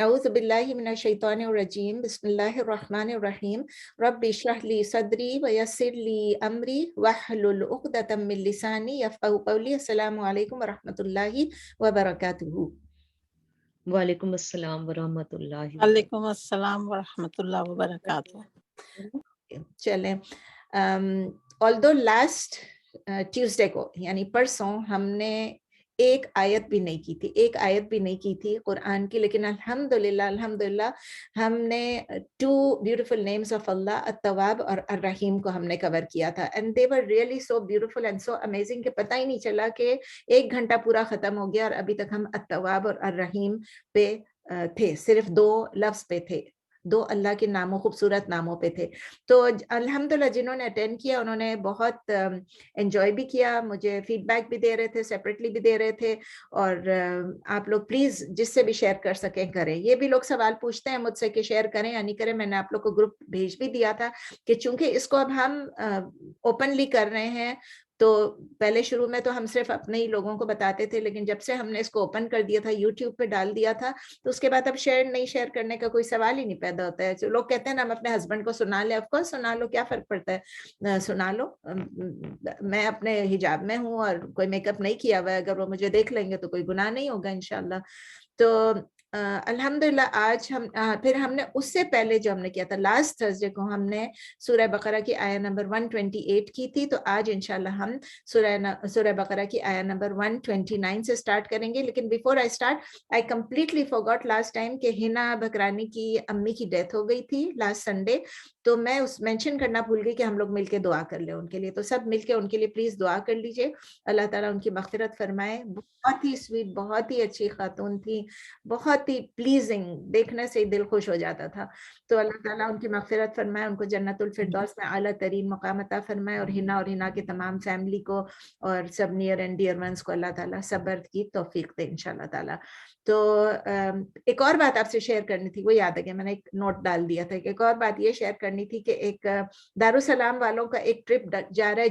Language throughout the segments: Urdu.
اعوذ باللہ من الشیطان الرجیم بسم اللہ الرحمن الرحیم رب اشرح لی صدری ویسر لی امری واحلل عقدۃ من لسانی یفقہوا قولی. السلام علیکم ورحمۃ اللہ وبرکاتہ. وعلیکم السلام ورحمۃ اللہ وعلیکم السلام ورحمۃ اللہ وبرکاتہ. چلیں although last ٹیوزڈے کو یعنی پرسوں ہم نے ایک آیت بھی نہیں کی تھی قرآن کی، لیکن الحمدللہ ہم نے 2 beautiful names of Allah التواب اور الرحیم کو ہم نے کور کیا تھا. and they were really so beautiful and so amazing کہ پتہ ہی نہیں چلا کہ 1 گھنٹہ پورا ختم ہو گیا اور ابھی تک ہم التواب اور الرحیم پہ تھے، صرف 2 لفظ پہ تھے، 2 اللہ کے ناموں، خوبصورت ناموں پہ تھے. تو الحمدللہ جنہوں نے اٹینڈ کیا انہوں نے بہت انجوائے بھی کیا، مجھے فیڈ بیک بھی دے رہے تھے، سیپریٹلی بھی دے رہے تھے. اور آپ لوگ پلیز جس سے بھی شیئر کر سکیں کریں. یہ بھی لوگ سوال پوچھتے ہیں مجھ سے کہ شیئر کریں یا نہیں کریں. میں نے آپ لوگ کو گروپ بھیج بھی دیا تھا کہ چونکہ اس کو اب ہم اوپنلی کر رہے ہیں، تو پہلے شروع میں تو ہم صرف اپنے ہی لوگوں کو بتاتے تھے، لیکن جب سے ہم نے اس کو اوپن کر دیا تھا، یوٹیوب پہ ڈال دیا تھا، تو اس کے بعد اب شیئر کرنے کا کوئی سوال ہی نہیں پیدا ہوتا ہے. جو لوگ کہتے ہیں نا ہم اپنے ہسبینڈ کو سنا لیں، آف کورس سنا لو، کیا فرق پڑتا ہے، سنا لو. میں اپنے حجاب میں ہوں اور کوئی میک اپ نہیں کیا ہوا ہے، اگر وہ مجھے دیکھ لیں گے تو کوئی گناہ نہیں ہوگا انشاءاللہ. تو الحمدللہ آج پھر ہم نے اس سے پہلے جو ہم نے کیا تھا لاسٹ تھرسڈے کو ہم نے سورہ بقرہ کی آیہ نمبر 128 کی تھی. تو آج انشاءاللہ ہم سورہ بقرہ کی آیہ نمبر 129 سے سٹارٹ کریں گے. لیکن before I start, I completely forgot last time کہ ہنا بکرانی کی امی کی ڈیتھ ہو گئی تھی لاسٹ سنڈے. تو میں اس مینشن کرنا بھول گئی کہ ہم لوگ مل کے دعا کر لیں ان کے لیے. تو سب مل کے ان کے لیے پلیز دعا کر لیجئے، اللہ تعالیٰ ان کی مغفرت فرمائے. بہت ہی سویٹ، بہت ہی اچھی خاتون تھی، بہت ہی پلیزنگ، دیکھنے سے ہی دل خوش ہو جاتا تھا. تو اللہ تعالیٰ ان کی مغفرت فرمائے، ان کو جنت الفردوس میں اعلیٰ ترین مقام عطا فرمائے، اور ہنا کے تمام فیملی کو اور سب نیئر اینڈ ڈیئر ونس کو اللہ تعالیٰ صبر کی توفیق دے انشاءاللہ تعالیٰ. تو ایک اور بات آپ سے شیئر کرنی تھی، وہ یاد ہے کہ میں نے ایک نوٹ ڈال دیا تھا کہ ایک اور بات یہ شیئر کرنی تھی کہ ایک دارالسلام والوں کا ایک ٹرپ جا رہا ہے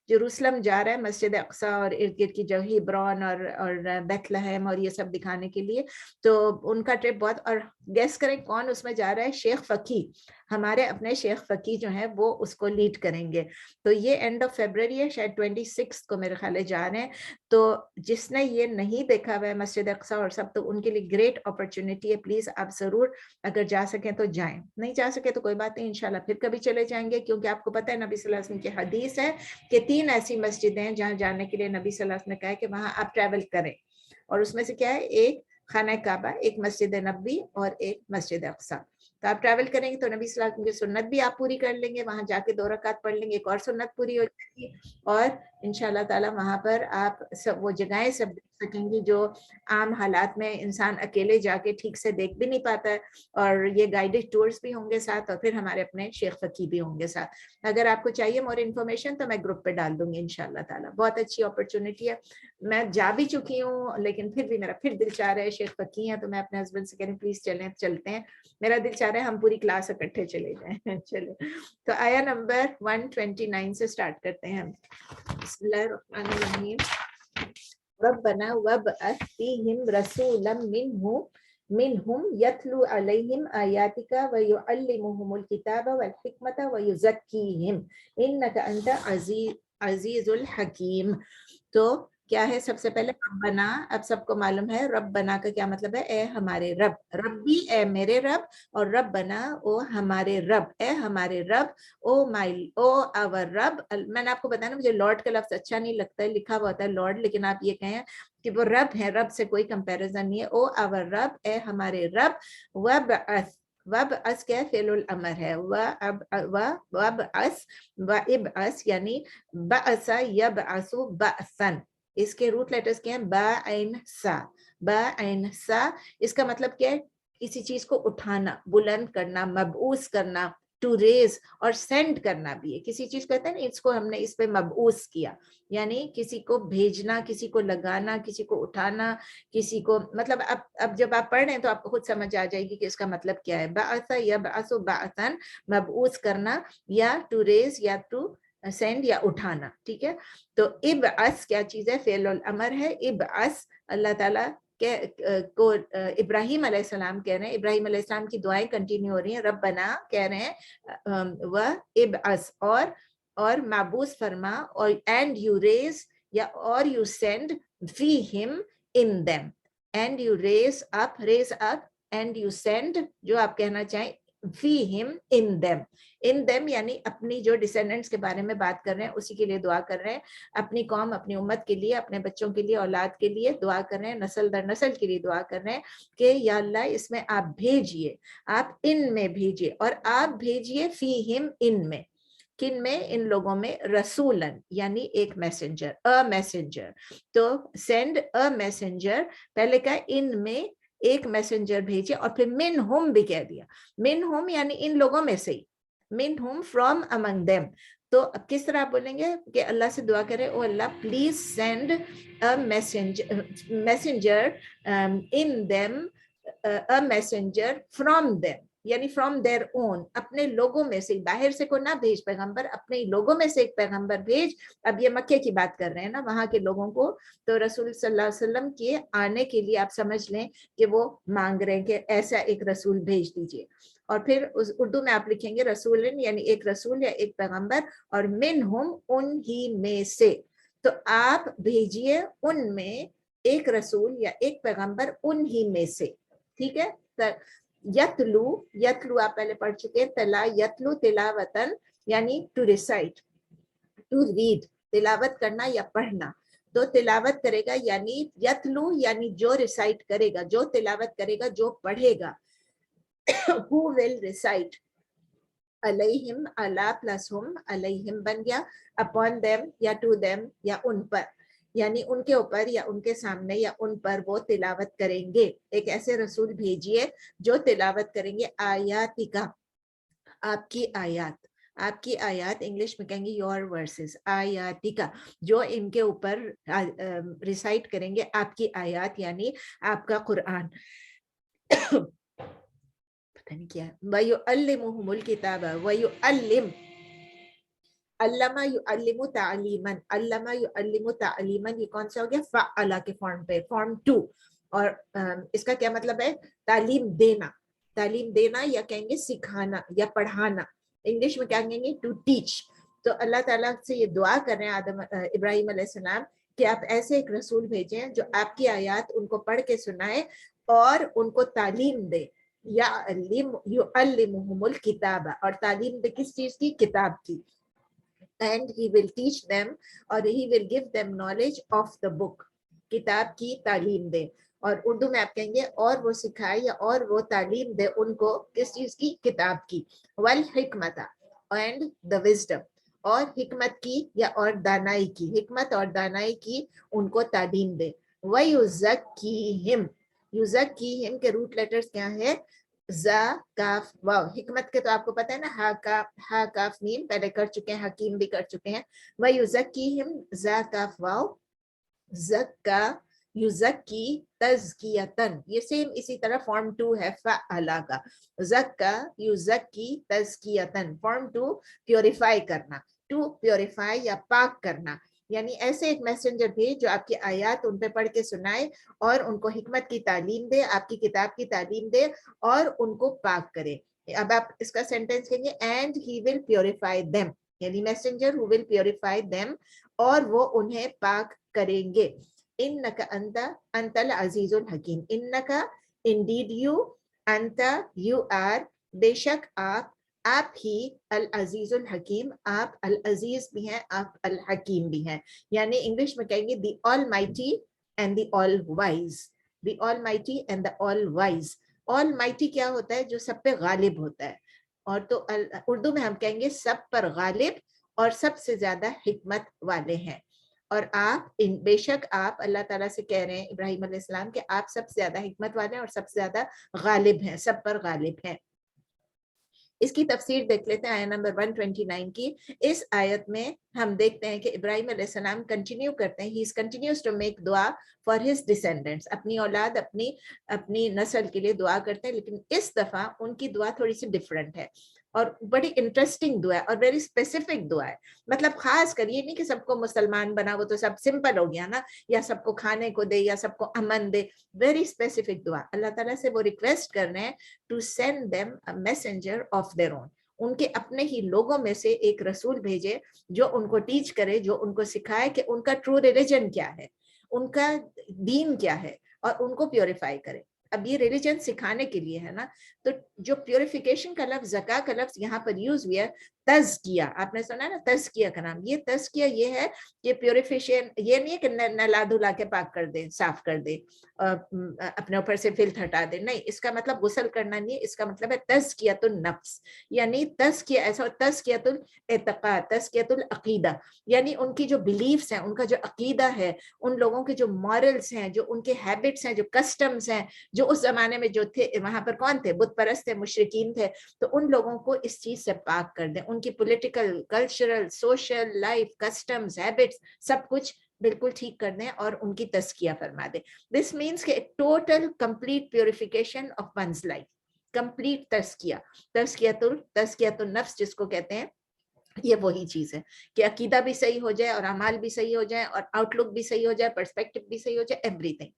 جروسلم جا رہا ہے، مسجد اقصیٰ اور ارد گرد کی جو ہیبرون اور بیت لحم اور یہ سب دکھانے کے لیے. تو ان کا ٹرپ بہت، اور گیس کریں کون اس میں جا رہا ہے؟ شیخ فقی، ہمارے اپنے شیخ فقی جو ہیں وہ اس کو لیڈ کریں گے. تو یہ اینڈ آف فیبروری ہے، شاید 26 کو میرے خیال جا رہے ہیں. تو جس نے یہ نہیں دیکھا ہوا ہے مسجد اقصیٰ اور سب، تو ان کے لیے گریٹ اپرچونٹی ہے. پلیز آپ ضرور اگر جا سکیں تو جائیں، نہیں جا سکے تو کوئی بات نہیں، انشاءاللہ پھر کبھی چلے جائیں گے. کیونکہ آپ کو پتہ ہے نبی صلی اللہ علیہ وسلم کی حدیث ہے کہ 3 ایسی مسجدیں ہیں جہاں جانے کے لیے نبی صلی اللہ علیہ وسلم نے کہا ہے کہ وہاں آپ ٹریول کریں. اور اس میں سے کیا ہے؟ ایک خانہ کعبہ، ایک مسجد نبوی اور ایک مسجد اقصیٰ. تو آپ ٹریول کریں گے تو نبی صلی اللہ علیہ وسلم کی سنت بھی آپ پوری کر لیں گے، وہاں جا کے 2 رکعت پڑھ لیں گے، ایک اور سنت پوری ہو جائے گی. اور انشاءاللہ تعالیٰ وہاں پر آپ سب وہ جگہیں سب دیکھ سکیں گی جو عام حالات میں انسان اکیلے جا کے ٹھیک سے دیکھ بھی نہیں پاتا ہے. اور یہ گائیڈڈ ٹورز بھی ہوں گے ساتھ، اور پھر ہمارے اپنے شیخ فقی بھی ہوں گے ساتھ. اگر آپ کو چاہیے مور انفارمیشن تو میں گروپ پہ ڈال دوں گی انشاءاللہ تعالیٰ. بہت اچھی اپرچونٹی ہے، میں جا بھی چکی ہوں لیکن پھر بھی میرا پھر دل چاہ رہا ہے، شیخ فقی ہیں تو میں اپنے ہسبینڈ سے کہہ رہی ہوں پلیز چلتے ہیں. میرا دل چاہ رہا ہے ہم پوری کلاس اکٹھے چلے جائیں. چلے تو آیا نمبر 129 سے سٹارٹ کرتے ہیں. بسم اللہ الرحمن الرحیم. ربنا وابعث فیہم رسولا منہم یتلو علیہم آیاتک ویعلمہم الکتاب والحکمت ویزکیہم انک انت عزیز الحکیم. تو کیا ہے؟ سب سے پہلے ربنا، اب سب کو معلوم ہے ربنا کا کیا مطلب ہے؟ اے ہمارے رب، ربی اے میرے رب، اور ربنا او ہمارے رب، اے ہمارے رب، او اور رب. میں نے آپ کو بتایا نا مجھے لارڈ کا لفظ اچھا نہیں لگتا ہے، لکھا ہوا ہوتا ہے لارڈ، لیکن آپ یہ کہیں کہ وہ رب ہے، رب سے کوئی کمپیریزن نہیں ہے. او اور رب، اے ہمارے رب. وابعث کیا فعل الامر ہے، وابعث وابعث یعنی بعث یبعث بعثا. اس کے روٹ لیٹرز کیا ہیں؟ با عین سا. با عین سا اس کا مطلب کیا ہے؟ کسی چیز کو اٹھانا، بلند کرنا، مبعوث کرنا، ٹو ریز، اور سینڈ کرنا بھی ہے. کسی چیز کہتے ہیں نا اس کو ہم نے اس پہ مبعوث کیا، یعنی کسی کو بھیجنا، کسی کو لگانا، کسی کو اٹھانا، کسی کو، مطلب اب جب آپ پڑھ رہے ہیں تو آپ کو خود سمجھ آ جائے گی کہ اس کا مطلب کیا ہے. بعث یبعث بعثا، مبعوث کرنا، یا ٹو ریز، یا ٹو سینڈ، یا اٹھانا. ٹھیک ہے. تو ابعث کیا چیز ہے؟ فعل الامر ہے. ابعث اللہ تعالیٰ کہ کو ابراہیم علیہ السلام کہہ رہے ہیں, ابراہیم علیہ السلام کی دعائیں کنٹینیو ہو رہی ہیں, ربنا کہہ رہے ہیں و ابعث اور معبوس فرما, اور اینڈ یو ریز یا اور یو سینڈ فیہم in them, and you raise up and you send جو آپ کہنا چاہیں فیہم ان دیم یعنی اپنی جو ڈسینڈنٹس کے بارے میں بات کر رہے ہیں اسی کے لیے دعا کر رہے ہیں, اپنی قوم اپنی امت کے لیے اپنے بچوں کے لیے اولاد کے لیے دعا کر رہے ہیں, نسل در نسل کے لیے دعا کر رہے ہیں کہ یا اللہ اس میں آپ بھیجئے, آپ ان میں بھیجئے, اور آپ بھیجئے فیہم ان میں, کن میں, ان لوگوں میں, رسولن یعنی ایک میسنجر, اے میسنجر. تو سینڈ اے میسنجر, پہلے کہا ان میں ایک میسنجر بھیجے, اور پھر من ہم بھی کہہ دیا, من ہم یعنی ان لوگوں میں سے ہی, من ہم فرام امنگ دیم. تو اب کس طرح بولیں گے کہ اللہ سے دعا کرے, O Allah please send a messenger in them, a messenger from them یعنی فرام دیر اون, اپنے لوگوں میں سے, باہر سے کو نہ بھیج پیغمبر, اپنے لوگوں میں سے ایک پیغمبر بھیج. اب یہ مکے کی بات کر رہے ہیں نا, وہاں کے لوگوں کو, تو رسول صلی اللہ علیہ وسلم کے آنے کے لیے آپ سمجھ لیں کہ وہ مانگ رہے ہیں کہ ایسا ایک رسول بھیج دیجئے. اور پھر اردو میں آپ لکھیں گے رسولن یعنی ایک رسول یا ایک پیغمبر, اور منہم ان ہی میں سے, تو آپ بھیجئے ان میں ایک رسول یا ایک پیغمبر ان ہی میں سے. ٹھیک ہے, یتلو آپ پہلے پڑھ چکے, تلا یتلو تلاوتن یعنی ٹو ریسائٹ, ٹو ریڈ, تلاوت کرنا یا پڑھنا. تو تلاوت کرے گا یعنی یتلو یعنی جو ریسائٹ کرے گا, جو تلاوت کرے گا, جو پڑھے گا. who will recite, علیہم, علا پلس ہم, علیہم بن گیا, upon them یا to them یا ان پر, یعنی ان کے اوپر یا ان کے سامنے یا ان پر وہ تلاوت کریں گے. ایک ایسے رسول بھیجیے جو تلاوت کریں گے آیاتی کا, آپ کی آیات, آپ کی آیات انگلش میں کہیں گے یور ورسز, آیاتی کا, جو ان کے اوپر ریسائٹ کریں گے آپ کی آیات یعنی آپ کا قرآن. پتہ نہیں کیا, وَيُعَلِّمُهُمُ الْكِتَابَ وَيُعَلِّمُ, علامہ یعلم تعلیما, علامہ یعلم تعلیما, یہ کون سا ہو گیا, فعلا کے فارم پہ, فارم 2. اور اس کا کیا مطلب ہے, تعلیم دینا, تعلیم دینا یا کہیں گے سکھانا یا پڑھانا, انگلش میں کیا کہیں گے ٹو ٹیچ. تو اللہ تعالیٰ سے یہ دعا کر رہے ہیں ابراہیم علیہ السلام کہ آپ ایسے ایک رسول بھیجیں جو آپ کی آیات ان کو پڑھ کے سنائے اور ان کو تعلیم دے. یعلمہم الکتاب, اور تعلیم دے کس چیز کی, کتاب کی. And he will teach them, اور he will give them knowledge of the book, کتاب کی تعلیم دے. اور اردو میں آپ کہیں گے اور وہ سکھائے یا اور وہ تعلیم دے ان کو کس چیز کی, کتاب کی. والحکمت, and the wisdom, اور حکمت کی یا اور دانائی کی, حکمت اور دانائی کی ان کو تعلیم دے. وَيُزَكِّيهِمْ, یُزَكِّيهِمْ کے روٹ لیٹرز کیا ہے, زا کاف واو. حکمت کے تو آپ کو پتہ ہے نا, ہا کاف میم پہلے کر چکے ہیں, حکیم بھی کر چکے ہیں. وَيُزَكِّيهِمْ زا کاف واو, زکا یزکی تزکیتن, یہ سیم اسی طرح فارم 2 ہے فعلا کا, زکا یزکی تزکیتن, فارم 2 پیوریفائی کرنا, ٹو پیوریفائی یا پاک کرنا. یعنی ایسے ایک میسنجر بھی جو آپ کی آیات ان پہ پڑھ کے سنائے اور ان کو حکمت کی تعلیم دے, آپ کی کتاب کی تعلیم دے اور ان کو پاک کرے. اب آپ اس کا سینٹینس کہیں گے, and he will purify them, یعنی messenger who will purify them, اور وہ انہیں پاک کریں گے. انکا انت العزیز الحکیم, انکا indeed you, انت you are, بے شک آپ ہی, العزیز الحکیم, آپ العزیز بھی ہیں, آپ الحکیم بھی ہیں. یعنی انگلش میں کہیں گے the almighty and the all wise, the almighty and the all wise. almighty کیا ہوتا ہے, جو سب پہ غالب ہوتا ہے, اور تو اردو میں ہم کہیں گے سب پر غالب اور سب سے زیادہ حکمت والے ہیں. اور آپ بے شک آپ, اللہ تعالیٰ سے کہہ رہے ہیں ابراہیم علیہ السلام کہ آپ سب سے زیادہ حکمت والے ہیں اور سب سے زیادہ غالب ہیں, سب پر غالب ہیں. اس کی تفسیر دیکھ لیتے ہیں آیت نمبر 129 کی. اس آیت میں ہم دیکھتے ہیں کہ ابراہیم علیہ السلام کنٹینیو کرتے ہیں, he is continues to make دعا for his descendants, اپنی اولاد, اپنی نسل کے لیے دعا کرتے ہیں, لیکن اس دفعہ ان کی دعا تھوڑی سی ڈیفرنٹ ہے. اور بڑی انٹرسٹنگ دعا ہے اور ویری اسپیسیفک دعا ہے. مطلب خاص کر یہ نہیں کہ سب کو مسلمان بنا, وہ تو سب سمپل ہو گیا نا, یا سب کو کھانے کو دے یا سب کو امن دے. ویری اسپیسیفک دعا. اللہ تعالیٰ سے وہ ریکویسٹ کر رہے ہیں to send them a messenger of their own, ان کے اپنے ہی لوگوں میں سے ایک رسول بھیجے جو ان کو ٹیچ کرے, جو ان کو سکھائے کہ ان کا ٹرو ریلیجن کیا ہے, ان کا دین کیا ہے, اور ان کو پیوریفائی کرے. اب یہ ریلیجن سکھانے کے لیے ہے نا, تو جو پیوریفیکیشن کا لفظ, زکا کا لفظ یہاں پر یوز ہوا ہے, تزکیہ, آپ نے سنا ہے نا تزکیہ کا نام. یہ تزکیہ یہ ہے کہ پیوریفیکیشن یہ نہیں ہے کہ نلا دھلا کے پاک کر دے, صاف کر دے, اپنے اوپر سے فلت ہٹا دے, نہیں, اس کا مطلب غسل کرنا نہیں ہے, اس کا مطلب ہے تزکیۃ النفس, یعنی تزکیہ ایسا, تزکیۃ الاعتقاد, تزکیۃ العقیدہ, یعنی ان کی جو بلیفس ہیں, ان کا جو عقیدہ ہے, ان لوگوں کے جو مورلس ہیں, جو ان کے ہیبٹس ہیں, جو کسٹمز ہیں, جو اس زمانے میں جو تھے, وہاں پر کون تھے, بت پرست تھے, مشرکین تھے, تو ان لوگوں کو اس چیز سے پاک کر دیں. ان کی political, cultural, social life, customs, habits, سب کچھ بالکل ٹھیک کر دیں اور ان کی تزکیہ فرما دیں. دس مینس کہ ایک total complete purification of one's life, complete تزکیہ, تزکیۃ النفس جس کو کہتے ہیں. یہ وہی چیز ہے کہ عقیدہ بھی صحیح ہو جائے اور اعمال بھی صحیح ہو جائے اور آؤٹ لک بھی صحیح ہو جائے, پرسپیکٹو بھی صحیح ہو جائے, ایوری تھنگ.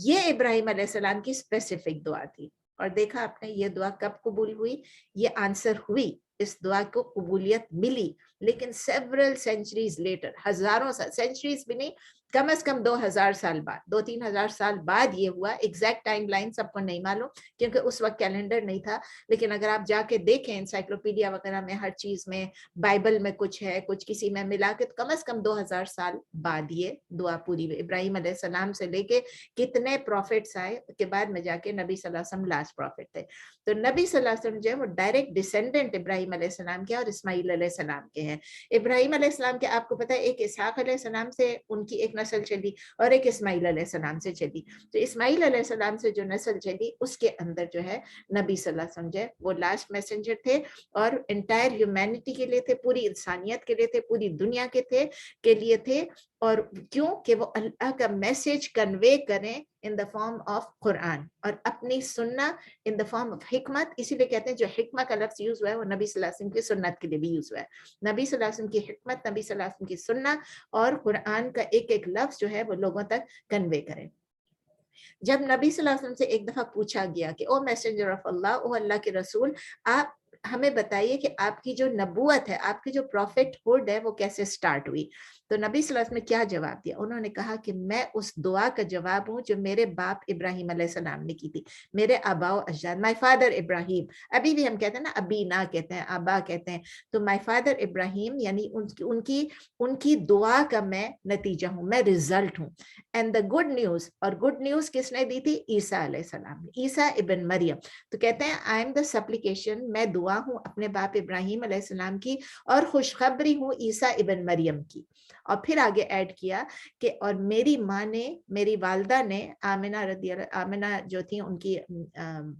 یہ ابراہیم علیہ السلام کی اسپیسیفک دعا تھی. اور دیکھا آپ نے یہ دعا کب قبول ہوئی, یہ آنسر ہوئی, اس دعا کو قبولیت ملی, لیکن several centuries later, ہزاروں سال, سینچریز بھی نہیں, کم از کم 2000 سال بعد, 2-3000 سال بعد یہ ہوا. ایگزیکٹ ٹائم لائن سب کو نہیں معلوم کیونکہ اس وقت کیلنڈر نہیں تھا, لیکن اگر آپ جا کے دیکھیں انسائکلوپیڈیا وغیرہ میں, ہر چیز میں, بائبل میں کچھ ہے, کچھ کسی میں ملا کے, کم از کم 2000 سال بعد یہ دعا پوری ہوئی. ابراہیم علیہ السلام سے لے کے کتنے پروفٹس آئے کے بعد میں جا کے نبی صلی اللہ علیہ وسلم لاسٹ پروفٹ تھے. تو نبی صلی اللہ علیہ وسلم جو ہے وہ ڈائریکٹ ڈسینڈنٹ ابراہیم علیہ السلام کے اور اسماعیل علیہ السلام کے ہیں. ابراہیم علیہ السلام کے آپ کو پتہ ہے ایک اسحاق علیہ السلام سے ان کی ایک نسل چلی اور ایک اسماعیل علیہ السلام سے چلی. تو اسماعیل علیہ السلام سے جو نسل چلی اس کے اندر جو ہے نبی صلی اللہ علیہ وسلم جو ہے وہ لاسٹ میسنجر تھے, اور انٹائر ہیومینٹی کے لیے تھے, پوری انسانیت کے لیے تھے, پوری دنیا کے لیے تھے. اور کیوں کہ وہ اللہ کا میسج کنوے کریں ان دا فارم آف قرآن, اور اپنی سننا ان دا فارم آف حکمت. اسی لیے کہتے ہیں جو حکمت کا لفظ یوز ہوا ہے وہ نبی صلی اللہ علیہ وسلم کی سنت کے لیے بھی یوز ہوا ہے. نبی صلی اللہ علیہ وسلم کی حکمت, نبی صلی اللہ علیہ وسلم کی سنت اور قرآن کا ایک ایک لفظ جو ہے وہ لوگوں تک کنوے کریں. جب نبی صلی اللہ علیہ وسلم سے ایک دفعہ پوچھا گیا کہ او میسنجر آف اللہ, او اللہ کے رسول, آپ ہمیں بتائیے کہ آپ کی جو نبوت ہے, آپ کی جو پروفٹ ہوڈ ہے وہ کیسے سٹارٹ ہوئی. تو نبی صلی اللہ علیہ وسلم نے کیا جواب دیا, انہوں نے کہا کہ میں اس دعا کا جواب ہوں جو میرے باپ ابراہیم علیہ السلام نے کی تھی, میرے آبا و اجداد, مائی فادر ابراہیم. ابھی بھی ہم کہتے ہیں نا, ابھی نہ کہتے ہیں, آبا کہتے ہیں. تو مائی فادر ابراہیم یعنی ان کی دعا کا میں نتیجہ ہوں, میں ریزلٹ ہوں. اینڈ دا گڈ نیوز, اور گڈ نیوز کس نے دی تھی, عیسیٰ علیہ السلام, عیسیٰ ابن مریم. تو کہتے ہیں آئی ایم دا سپلیکیشن, میں دعا ہوں اپنے باپ ابراہیم علیہ السلام کی, اور خوشخبری ہوں عیسیٰ ابن مریم کی. اور پھر آگے ایڈ کیا کہ اور میری ماں نے, میری والدہ نے, آمنہ جو تھی ان کی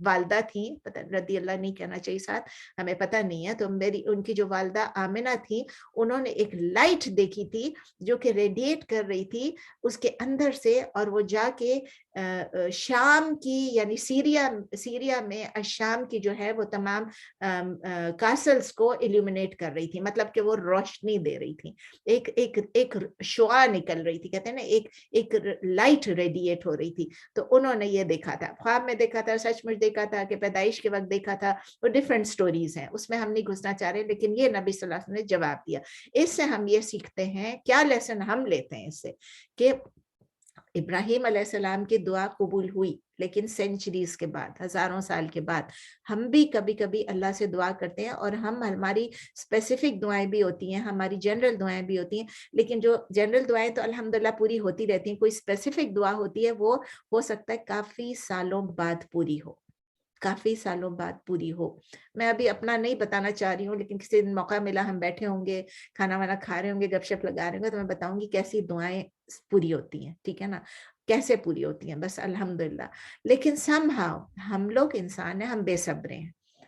والدہ تھیں, پتہ رضی اللہ نہیں کہنا چاہیے ساتھ, ہمیں پتہ نہیں ہے, تو ان کی جو والدہ آمنہ تھی, انہوں نے ایک لائٹ دیکھی تھی جو کہ ریڈیٹ کر رہی تھی اس کے اندر سے, اور وہ جا کے شام کی, یعنی سیریا میں شام کی جو ہے وہ تمام کاسلز کو ایلومینیٹ کر رہی تھی, مطلب کہ وہ روشنی دے رہی تھی, ایک شعاع نکل رہی تھی, کہتے ہیں نا ایک لائٹ ریڈیٹ ہو رہی تھی. تو انہوں نے یہ دیکھا تھا, خواب میں دیکھا تھا, سچ مچ دیکھا تھا, کہ پیدائش کے وقت دیکھا تھا, وہ ڈفرینٹ سٹوریز ہیں, اس میں ہم نہیں گھسنا چاہ رہے, لیکن یہ نبی صلی اللہ علیہ وسلم نے جواب دیا. اس سے ہم یہ سیکھتے ہیں, کیا لیسن ہم لیتے ہیں اس سے, کہ ابراہیم علیہ السلام کی دعا قبول ہوئی, لیکن سینچریز کے بعد, ہزاروں سال کے بعد ہم بھی کبھی کبھی اللہ سے دعا کرتے ہیں, اور ہماری اسپیسیفک دعائیں بھی ہوتی ہیں, ہماری جنرل دعائیں بھی ہوتی ہیں, لیکن جو جنرل دعائیں تو الحمدللہ پوری ہوتی رہتی ہیں, کوئی اسپیسیفک دعا ہوتی ہے وہ ہو سکتا ہے کافی سالوں بعد پوری ہو, کافی سالوں بعد پوری ہو. میں ابھی اپنا نہیں بتانا چاہ رہی ہوں, لیکن کسی دن موقع ملا, ہم بیٹھے ہوں گے, کھانا وانا کھا رہے ہوں گے, گپ شپ لگا رہے ہوں گے, تو میں بتاؤں گی کیسی دعائیں پوری ہوتی ہیں, ٹھیک ہے نا, کیسے پوری ہوتی ہیں, بس الحمدللہ. لیکن somehow ہم لوگ انسان ہیں, ہم بے صبر ہیں,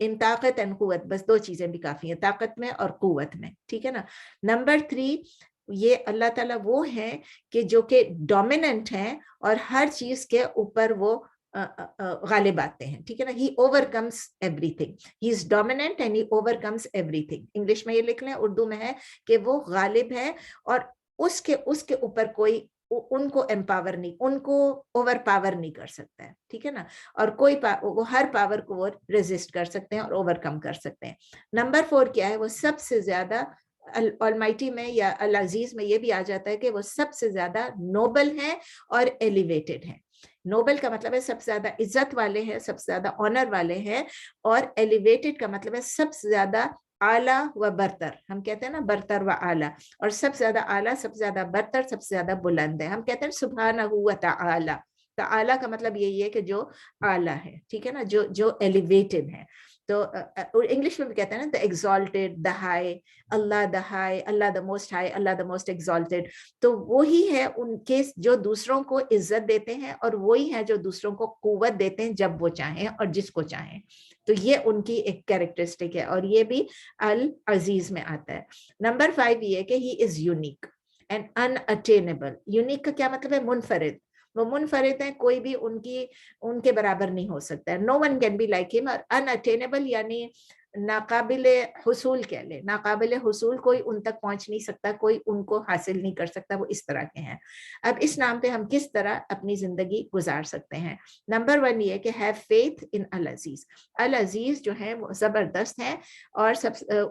ان طاقت اینڈ قوت، بس دو چیزیں بھی کافی ہیں، طاقت میں اور قوت میں، ٹھیک ہے نا. نمبر 3 یہ اللہ تعالیٰ وہ ہیں کہ جو کہ ڈومیننٹ ہیں اور ہر چیز کے اوپر وہ غالب آتے ہیں، ٹھیک ہے نا. He overcomes everything, he is dominant and he overcomes everything. English میں یہ لکھ لیں، اردو میں ہے کہ وہ غالب ہے اور اس کے اوپر کوئی ان کو امپاور نہیں، ان کو اوور پاور نہیں کر سکتا ہے، ٹھیک ہے نا. اور کوئی وہ ہر پاور کو وہ ریزسٹ کر سکتے ہیں اور اوور کم کر سکتے ہیں. نمبر 4 کیا ہے؟ وہ سب سے زیادہ المائٹی میں یا العزیز میں یہ بھی آ جاتا ہے کہ وہ سب سے زیادہ نوبل ہیں اور ایلیویٹڈ ہیں. نوبل کا مطلب ہے سب سے زیادہ عزت والے ہیں، سب سے زیادہ آنر والے ہیں، اور ایلیویٹڈ کا مطلب ہے سب سے زیادہ اعلیٰ و برتر. ہم کہتے ہیں نا برتر و اعلیٰ، اور سب سے زیادہ اعلیٰ، سب سے زیادہ برتر، سب سے زیادہ بلند ہے. ہم کہتے ہیں سبحانہ و تعالی. تعالی کا مطلب یہی ہے کہ جو اعلیٰ ہے، ٹھیک ہے نا، جو ایلیویٹڈ ہے. تو انگلش میں بھی کہتے ہیں نا the exalted, the high, Allah the high, Allah the most high, Allah the most exalted. تو وہی ہے ان کے جو دوسروں کو عزت دیتے ہیں، اور وہی ہے جو دوسروں کو قوت دیتے ہیں جب وہ چاہیں اور جس کو چاہیں. تو یہ ان کی ایک کیریکٹرسٹک ہے، اور یہ بھی العزیز میں آتا ہے. نمبر 5 یہ ہے کہ he is unique and unattainable. Unique کا کیا مطلب ہے؟ منفرد. وہ منفرد ہیں، کوئی بھی ان کے برابر نہیں ہو سکتا ہے. no one can be like him. اور unattainable یعنی ناقابل حصول کہہ لیں، ناقابل حصول، کوئی ان تک پہنچ نہیں سکتا، کوئی ان کو حاصل نہیں کر سکتا، وہ اس طرح کے ہیں. اب اس نام پہ ہم کس طرح اپنی زندگی گزار سکتے ہیں؟ نمبر 1 یہ کہ have faith in العزیز. العزیز جو ہیں وہ زبردست ہیں، اور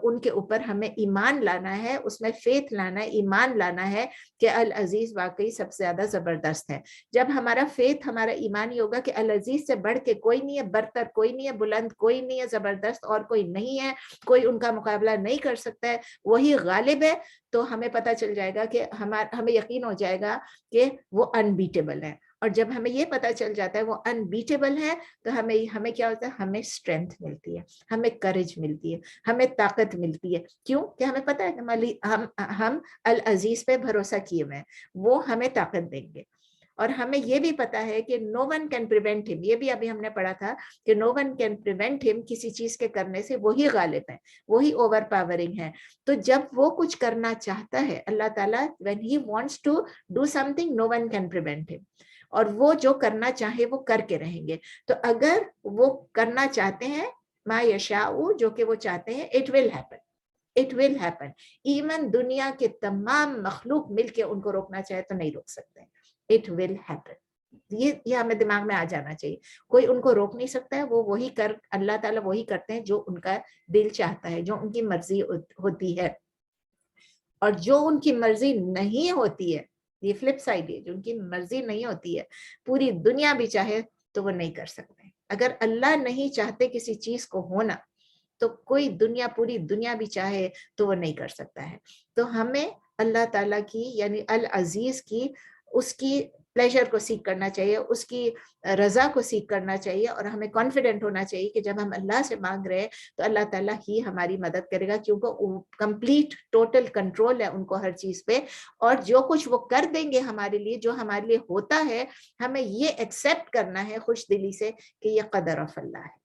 ان کے اوپر ہمیں ایمان لانا ہے، اس میں فیتھ لانا ہے، ایمان لانا ہے کہ العزیز واقعی سب سے زیادہ زبردست ہے. جب ہمارا فیتھ، ہمارا ایمان یہ ہوگا کہ العزیز سے بڑھ کے کوئی نہیں ہے، برتر کوئی نہیں ہے، بلند کوئی نہیں ہے، زبردست اور کوئی نہیں ہے، کوئی ان کا مقابلہ نہیں کر سکتا ہے، وہی غالب ہے، تو ہمیں پتہ چل جائے گا کہ ہمیں یقین ہو جائے گا کہ وہ انبیٹیبل ہے. اور جب ہمیں یہ پتہ چل جاتا ہے وہ انبیٹیبل ہے، تو ہمیں کیا ہوتا ہے؟ ہمیں اسٹرینتھ ملتی ہے، ہمیں کریج ملتی ہے، ہمیں طاقت ملتی ہے. کیوں کہ ہمیں پتہ ہے کہ ہم العزیز پہ بھروسہ کیے ہوئے ہیں، وہ ہمیں طاقت دیں گے. اور ہمیں یہ بھی پتا ہے کہ no one can prevent him. یہ بھی ابھی ہم نے پڑھا تھا کہ no one can prevent him. کسی چیز کے کرنے سے وہی غالب ہے، وہی اوور پاورنگ ہے. تو جب وہ کچھ کرنا چاہتا ہے اللہ تعالیٰ، when he wants to do something, no one can prevent him. اور وہ جو کرنا چاہے وہ کر کے رہیں گے. تو اگر وہ کرنا چاہتے ہیں ما یشاء، جو کہ وہ چاہتے ہیں، it will happen. It will happen. Even دنیا کے تمام مخلوق مل کے ان کو روکنا چاہے تو نہیں روک سکتے. It will happen. یہ ہمیں دماغ میں آ جانا چاہیے. کوئی ان کو روک نہیں سکتا ہے. وہ وہی اللہ تعالیٰ وہی کرتے ہیں جو ان کا دل چاہتا ہے، جو ان کی مرضی ہوتی ہے. اور جو ان کی مرضی نہیں ہوتی ہے، یہ فلپ سائڈ ہے، جو ان کی مرضی نہیں ہوتی ہے، پوری دنیا بھی چاہے تو وہ نہیں کر سکتے. اگر اللہ نہیں چاہتے کسی چیز کو ہونا، تو کوئی پوری دنیا بھی چاہے تو وہ نہیں کر سکتا ہے. تو ہمیں اللہ تعالیٰ کی یعنی العزیز کی، اس کی پلیجر کو سیکھ کرنا چاہیے، اس کی رضا کو سیکھ کرنا چاہیے، اور ہمیں کانفیڈنٹ ہونا چاہیے کہ جب ہم اللہ سے مانگ رہے ہیں تو اللہ تعالیٰ ہی ہماری مدد کرے گا، کیونکہ کمپلیٹ ٹوٹل کنٹرول ہے ان کو ہر چیز پہ. اور جو کچھ وہ کر دیں گے ہمارے لیے، جو ہمارے لیے ہوتا ہے، ہمیں یہ ایکسیپٹ کرنا ہے خوش دلی سے کہ یہ قدر آف اللہ ہے،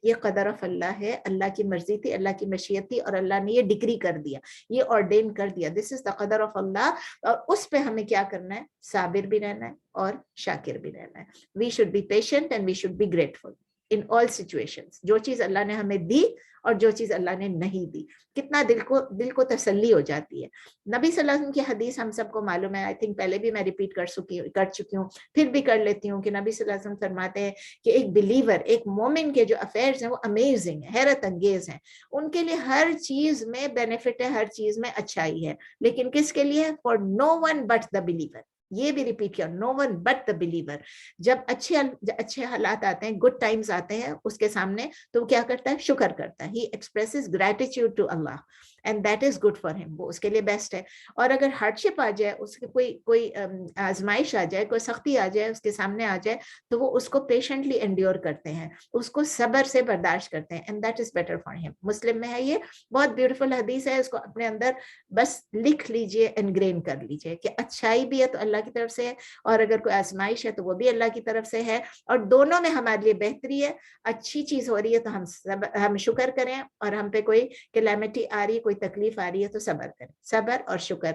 یہ قدر آف اللہ ہے، اللہ کی مرضی تھی، اللہ کی مشیت تھی، اور اللہ نے یہ ڈگری کر دیا، یہ آرڈین کر دیا. دس از دا قدر آف اللہ. اور اس پہ ہمیں کیا کرنا ہے؟ صابر بھی رہنا ہے اور شاکر بھی رہنا ہے. We should be patient and we should be grateful in all situations. جو چیز اللہ نے ہمیں دی اور جو چیز اللہ نے نہیں دی، کتنا دل کو تسلی ہو جاتی ہے. نبی صلی اللہ علیہ وسلم کی حدیث ہم سب کو معلوم ہے، آئی تھنک پہلے بھی میں ریپیٹ کر چکی ہوں، پھر بھی کر لیتی ہوں، کہ نبی صلی اللہ علیہ وسلم فرماتے ہیں کہ ایک بلیور، ایک مومن کے جو افیئرز ہیں وہ امیزنگ ہیں، حیرت انگیز ہیں. ان کے لیے ہر چیز میں بینیفٹ ہے، ہر چیز میں اچھائی ہے، لیکن کس کے لیے؟ For no one but the believer. یہ بھی ریپیٹ کیا، نو ون بٹ دا بلیور. جب اچھے حالات آتے ہیں، گڈ ٹائمز آتے ہیں اس کے سامنے، تو وہ کیا کرتا ہے؟ شکر کرتا ہے. He expresses gratitude to Allah. and that is good for him, وہ اس کے لیے بیسٹ ہے. اور اگر hardship آ جائے, اس کے کوئی آزمائش آ جائے, کوئی سختی آ جائے, اس کے سامنے آ جائے, تو وہ اس کو پیشنٹلی انڈیور کرتے ہیں, اس کو صبر سے برداشت کرتے ہیں, and that is better for him. مسلم میں ہے, یہ بہت بیوٹیفل حدیث ہے, اس کو اپنے اندر بس لکھ لیجئے, انگرین کر لیجئے کہ اچھائی بھی ہے تو اللہ کی طرف سے ہے, اور اگر کوئی آزمائش ہے تو وہ بھی اللہ کی طرف سے ہے, اور دونوں میں ہمارے لیے بہتری ہے. اچھی چیز ہو رہی ہے تو ہم شکر کریں, اور ہم پہ کوئی کلیمٹی آ رہی ہے, کوئی تکلیف آ رہی ہے تو صبر کریں, صبر اور شکر.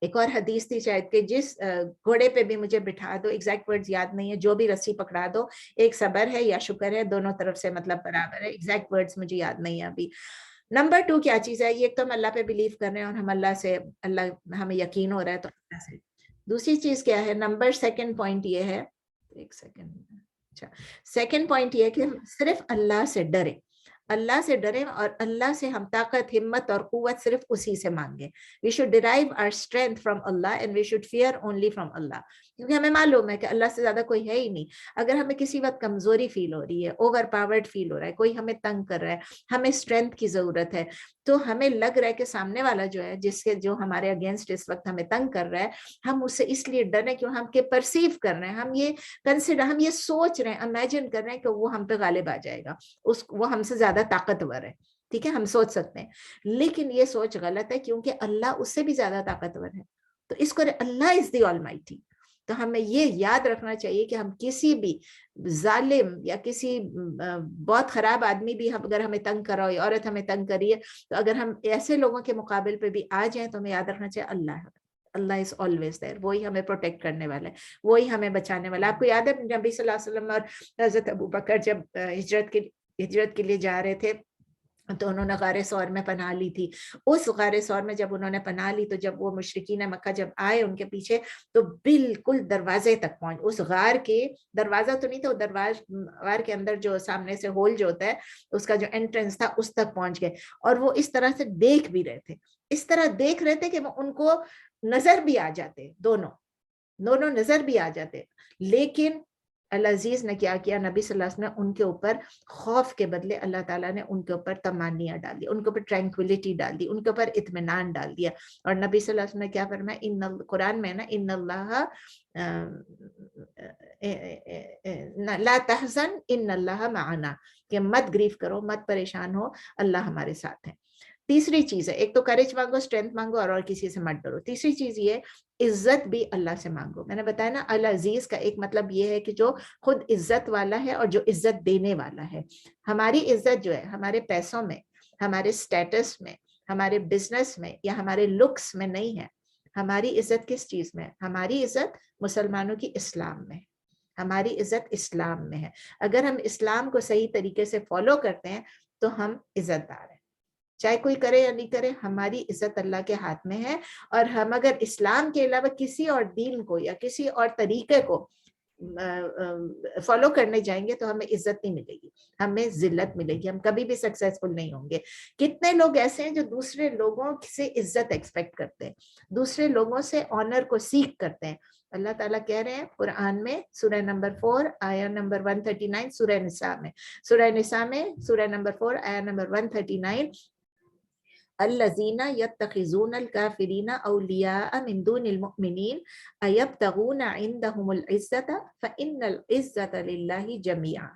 ایک اور حدیث تھی شاید کہ جس گھوڑے پہ بھی مجھے بٹھا دو, ایگزیکٹ ورڈز یاد نہیں ہے, جو بھی رسی پکڑا دو, ایک صبر ہے یا شکر ہے, دونوں طرف سے مطلب برابر ہے. ایگزیکٹ ورڈز مجھے یاد نہیں ہے ابھی. نمبر 2 کیا چیز ہے؟ یہ ایک تو ہم اللہ پہ بلیو کر رہے ہیں اور ہم اللہ ہمیں یقین ہو رہا ہے تو اللہ سے. دوسری چیز کیا ہے؟ نمبر 2 پوائنٹ یہ ہے, ایک سیکنڈ, اچھا, 2 پوائنٹ یہ ہے کہ ہم صرف اللہ سے ڈریں, اللہ سے ڈریں, اور اللہ سے ہم طاقت, ہمت اور قوت صرف اسی سے مانگیں. We should derive our strength from Allah and we should fear only from Allah. کیونکہ ہمیں معلوم ہے کہ اللہ سے زیادہ کوئی ہے ہی نہیں. اگر ہمیں کسی وقت کمزوری فیل ہو رہی ہے, اوور پاورڈ فیل ہو رہا ہے, کوئی ہمیں تنگ کر رہا ہے, ہمیں اسٹرینتھ کی ضرورت ہے, تو ہمیں لگ رہا ہے کہ سامنے والا جو ہے, جو ہمارے اگینسٹ اس وقت ہمیں تنگ کر رہا ہے, ہم اس سے اس لیے ڈر رہے ہیں کیوں ہم کے پرسیو کر رہے ہیں, ہم یہ سوچ رہے ہیں, امیجن کر رہے ہیں کہ وہ ہم پہ غالب آ جائے گا, وہ ہم سے زیادہ طاقتور ہے. ٹھیک ہے, ہم سوچ سکتے ہیں, لیکن یہ سوچ غلط ہے, کیونکہ اللہ اس سے بھی زیادہ طاقتور ہے. تو اس کو اللہ از دی آلمائٹی. تو ہمیں یہ یاد رکھنا چاہیے کہ ہم کسی بھی ظالم یا کسی بہت خراب آدمی بھی اگر ہمیں تنگ کر رہا ہو, یا عورت ہمیں تنگ کری ہے, تو اگر ہم ایسے لوگوں کے مقابل پہ بھی آ جائیں تو ہمیں یاد رکھنا چاہیے اللہ از آلویز دیر. وہی ہمیں پروٹیکٹ کرنے والا ہے, وہی ہمیں بچانے والا ہے. آپ کو یاد ہے نبی صلی اللہ علیہ وسلم اور حضرت ابوبکر جب ہجرت کے لیے جا رہے تھے تو انہوں نے غار ثور میں پناہ لی تھی. اس غار ثور میں جب انہوں نے پناہ لی تو جب وہ مشرکین مکہ جب آئے ان کے پیچھے, تو بالکل دروازے تک پہنچ, اس غار کے دروازہ تو نہیں تھا, غار کے اندر جو سامنے سے ہول جو ہوتا ہے اس کا جو انٹرنس تھا اس تک پہنچ گئے. اور وہ اس طرح سے دیکھ بھی رہے تھے, اس طرح دیکھ رہے تھے کہ ان کو نظر بھی آ جاتے, دونوں نظر بھی آ جاتے. لیکن اللہ عزیز نے کیا کیا, نبی صلی اللہ علیہ وسلم نے ان کے اوپر خوف کے بدلے اللہ تعالیٰ نے ان کے اوپر تمانیاں ڈال دی, ان کے اوپر ٹرینکولیٹی ال دی, ان کے اوپر اطمینان ڈال دیا. اور نبی صلی اللہ علیہ وسلم نے کیا فرمایا, قرآن میں نا, ان اللہ لا تحزن ان اللہ معنا, کہ مت گریف کرو, مت پریشان ہو, اللہ ہمارے ساتھ ہے. تیسری چیز ہے, ایک تو کریج مانگو, اسٹرینتھ مانگو, اور کسی سے مت ڈرو. تیسری چیز یہ, عزت بھی اللہ سے مانگو. میں نے بتایا نا, العزیز کا ایک مطلب یہ ہے کہ جو خود عزت والا ہے اور جو عزت دینے والا ہے. ہماری عزت جو ہے ہمارے پیسوں میں, ہمارے سٹیٹس میں, ہمارے بزنس میں, یا ہمارے لکس میں نہیں ہے. ہماری عزت کس چیز میں ہے؟ ہماری عزت مسلمانوں کی اسلام میں ہے. ہماری عزت اسلام میں ہے. اگر ہم اسلام کو صحیح طریقے سے فالو کرتے ہیں تو ہم عزت دار ہیں. چاہے کوئی کرے یا نہیں کرے, ہماری عزت اللہ کے ہاتھ میں ہے. اور ہم اگر اسلام کے علاوہ کسی اور دین کو یا کسی اور طریقے کو فالو کرنے جائیں گے تو ہمیں عزت نہیں ملے گی, ہمیں ذلت ملے گی, ہم کبھی بھی سکسیسفل نہیں ہوں گے. کتنے لوگ ایسے ہیں جو دوسرے لوگوں سے عزت ایکسپیکٹ کرتے ہیں, دوسرے لوگوں سے آنر کو سیکھ کرتے ہیں. اللہ تعالیٰ کہہ رہے ہیں قرآن میں, سورہ نمبر 4 آیا نمبر 139, سورہ نساء میں سورہ نمبر 4 آیا نمبر 139, الذین یتخذون الکافرین اولیاء من دون المؤمنین ایبتغون عندهم العزۃ فإن العزۃ للہ جمیعا.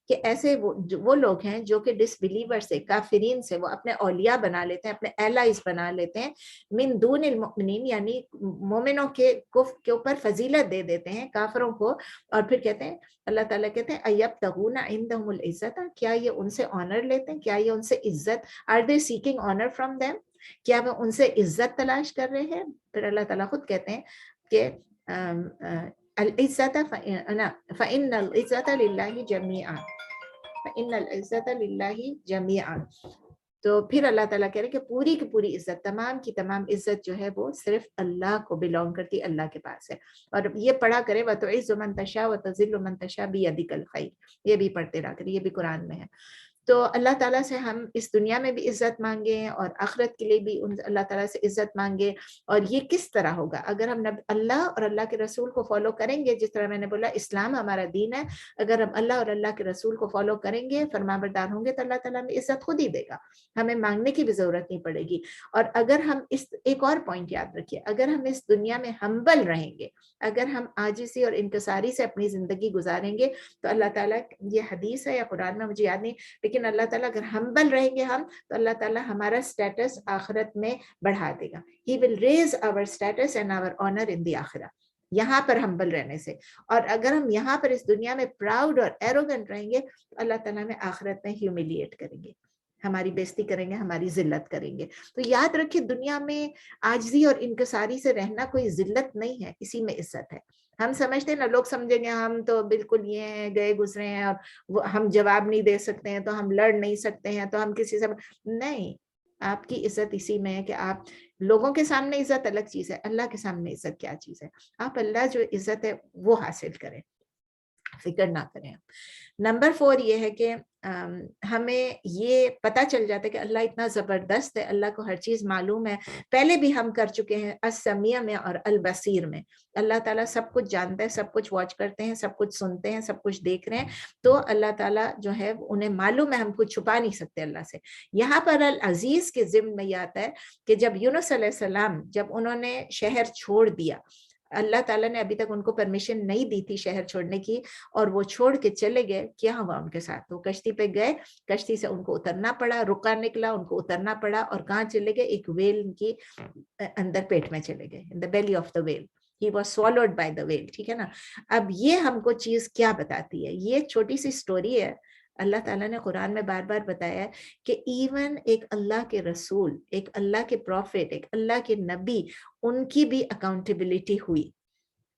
کہ ایسے وہ لوگ ہیں جو کہ ڈس بلیور سے, کافرین سے وہ اپنے اولیاء بنا لیتے ہیں, اپنے الائز بنا لیتے ہیں. من دون المؤمنین یعنی مومنوں کے اوپر فضیلت دے دیتے ہیں, کافروں کو. اور پھر کہتے ہیں, اللہ تعالیٰ کہتے ہیں ایبتغون عندهم العزۃ, کیا یہ ان سے آنر لیتے ہیں, کیا یہ ان سے عزت, are they seeking honor from them, کیا وہ ان سے عزت تلاش کر رہے ہیں. پھر اللہ تعالیٰ خود کہتے ہیں کہ العزت فإن العزت للہ جمیعا, فإن العزت للہ جمیعا. تو پھر اللہ تعالیٰ کہہ رہے کہ پوری کی پوری عزت, تمام کی تمام عزت جو ہے وہ صرف اللہ کو بلونگ کرتی, اللہ کے پاس ہے. اور یہ پڑھا کرے وَتُعِزُّ مَن تَشَاءُ وَتُذِلُّ مَن تَشَاءُ بِيَدِكَ الْخَيْرُ, یہ بھی پڑھتے رہا کرے, یہ بھی قرآن میں ہے. تو اللہ تعالیٰ سے ہم اس دنیا میں بھی عزت مانگیں اور آخرت کے لیے بھی اللہ تعالیٰ سے عزت مانگیں. اور یہ کس طرح ہوگا؟ اگر ہم اللہ اور اللہ کے رسول کو فالو کریں گے، جس طرح میں نے بولا اسلام ہمارا دین ہے، اگر ہم اللہ اور اللہ کے رسول کو فالو کریں گے، فرمانبردار ہوں گے، تو اللہ تعالیٰ ہمیں عزت خود ہی دے گا، ہمیں مانگنے کی بھی ضرورت نہیں پڑے گی. اور اگر ہم ایک اور پوائنٹ یاد رکھیے، اگر ہم اس دنیا میں ہمبل رہیں گے، اگر ہم عاجزی اور انکساری سے اپنی زندگی گزاریں گے، تو اللہ تعالیٰ، یہ حدیث ہے یا قرآن میں مجھے یاد نہیں، لیکن اللہ تعالیٰ اگر ہمبل رہیں گے ہم، تو اللہ تعالیٰ ہمارا سٹیٹس آخرت میں بڑھا دے گا. He will raise our status and our honor in the آخرہ، یہاں پر ہمبل رہنے سے. اور اگر ہم یہاں پر اس دنیا میں پراؤڈ اور ایروگنٹ رہیں گے، تو اللہ تعالیٰ ہمیں آخرت میں ہیوملیٹ کریں گے، ہماری بےزتی کریں گے، ہماری ذلت کریں گے. تو یاد رکھیے دنیا میں عاجزی اور انکساری سے رہنا کوئی ذلت نہیں ہے، اسی میں عزت ہے. ہم سمجھتے ہیں نا، لوگ سمجھیں گے ہم تو بالکل یہ ہیں، گئے گزرے ہیں، اور ہم جواب نہیں دے سکتے ہیں، تو ہم لڑ نہیں سکتے ہیں، تو ہم کسی سے نہیں. آپ کی عزت اسی میں ہے کہ آپ لوگوں کے سامنے عزت الگ چیز ہے، اللہ کے سامنے عزت کیا چیز ہے. آپ اللہ جو عزت ہے وہ حاصل کریں، فکر نہ کریں. نمبر 4 یہ ہے کہ ہمیں یہ پتہ چل جاتا ہے کہ اللہ اتنا زبردست ہے، اللہ کو ہر چیز معلوم ہے. پہلے بھی ہم کر چکے ہیں السمیع میں اور البصیر میں. اللہ تعالیٰ سب کچھ جانتا ہے، سب کچھ واچ کرتے ہیں، سب کچھ سنتے ہیں، سب کچھ دیکھ رہے ہیں. تو اللہ تعالیٰ جو ہے انہیں معلوم ہے، ہم کچھ چھپا نہیں سکتے اللہ سے. یہاں پر العزیز کے ضمن میں یہ آتا ہے کہ جب یونس علیہ السلام، جب انہوں نے شہر چھوڑ دیا، اللہ تعالیٰ نے ابھی تک ان کو پرمیشن نہیں دی تھی شہر چھوڑنے کی، اور وہ چھوڑ کے چلے گئے. کیا ہوا ان کے ساتھ؟ وہ کشتی پہ گئے، کشتی سے ان کو اترنا پڑا، رکا نکلا، ان کو اترنا پڑا، اور کہاں چلے گئے؟ ایک ویل ان کی اندر پیٹ میں چلے گئے. in the belly of the whale. He was swallowed by the whale. ٹھیک ہے نا. اب یہ ہم کو چیز کیا بتاتی ہے؟ یہ چھوٹی سی سٹوری ہے. اللہ تعالیٰ نے قرآن میں بار بار بتایا ہے کہ ایون ایک اللہ کے رسول، ایک اللہ کے پروفیٹ، ایک اللہ کے نبی، ان کی بھی اکاؤنٹیبلٹی ہوئی.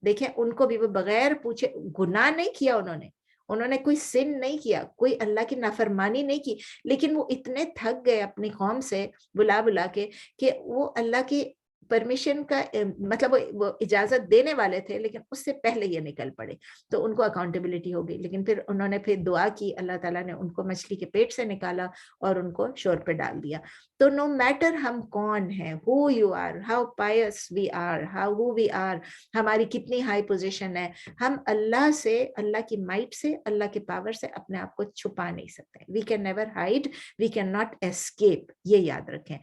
دیکھیں ان کو بھی وہ بغیر پوچھے، گناہ نہیں کیا انہوں نے کوئی سن نہیں کیا، کوئی اللہ کی نافرمانی نہیں کی، لیکن وہ اتنے تھک گئے اپنی قوم سے بلا بلا کے کہ وہ اللہ کی پرمیشن کا مطلب وہ اجازت دینے والے تھے، لیکن اس سے پہلے یہ نکل پڑے. تو ان کو اکاؤنٹیبلٹی ہو گئی. لیکن پھر انہوں نے پھر دعا کی، اللہ تعالیٰ نے ان کو مچھلی کے پیٹ سے نکالا اور ان کو شور پہ ڈال دیا. تو نو میٹر ہم کون ہیں، who you are, how pious we are, who we are، ہماری کتنی ہائی پوزیشن ہے، ہم اللہ سے، اللہ کی مائٹ سے، اللہ کے پاور سے اپنے آپ کو چھپا نہیں سکتے. we can never hide, we cannot escape. یہ یاد رکھیں.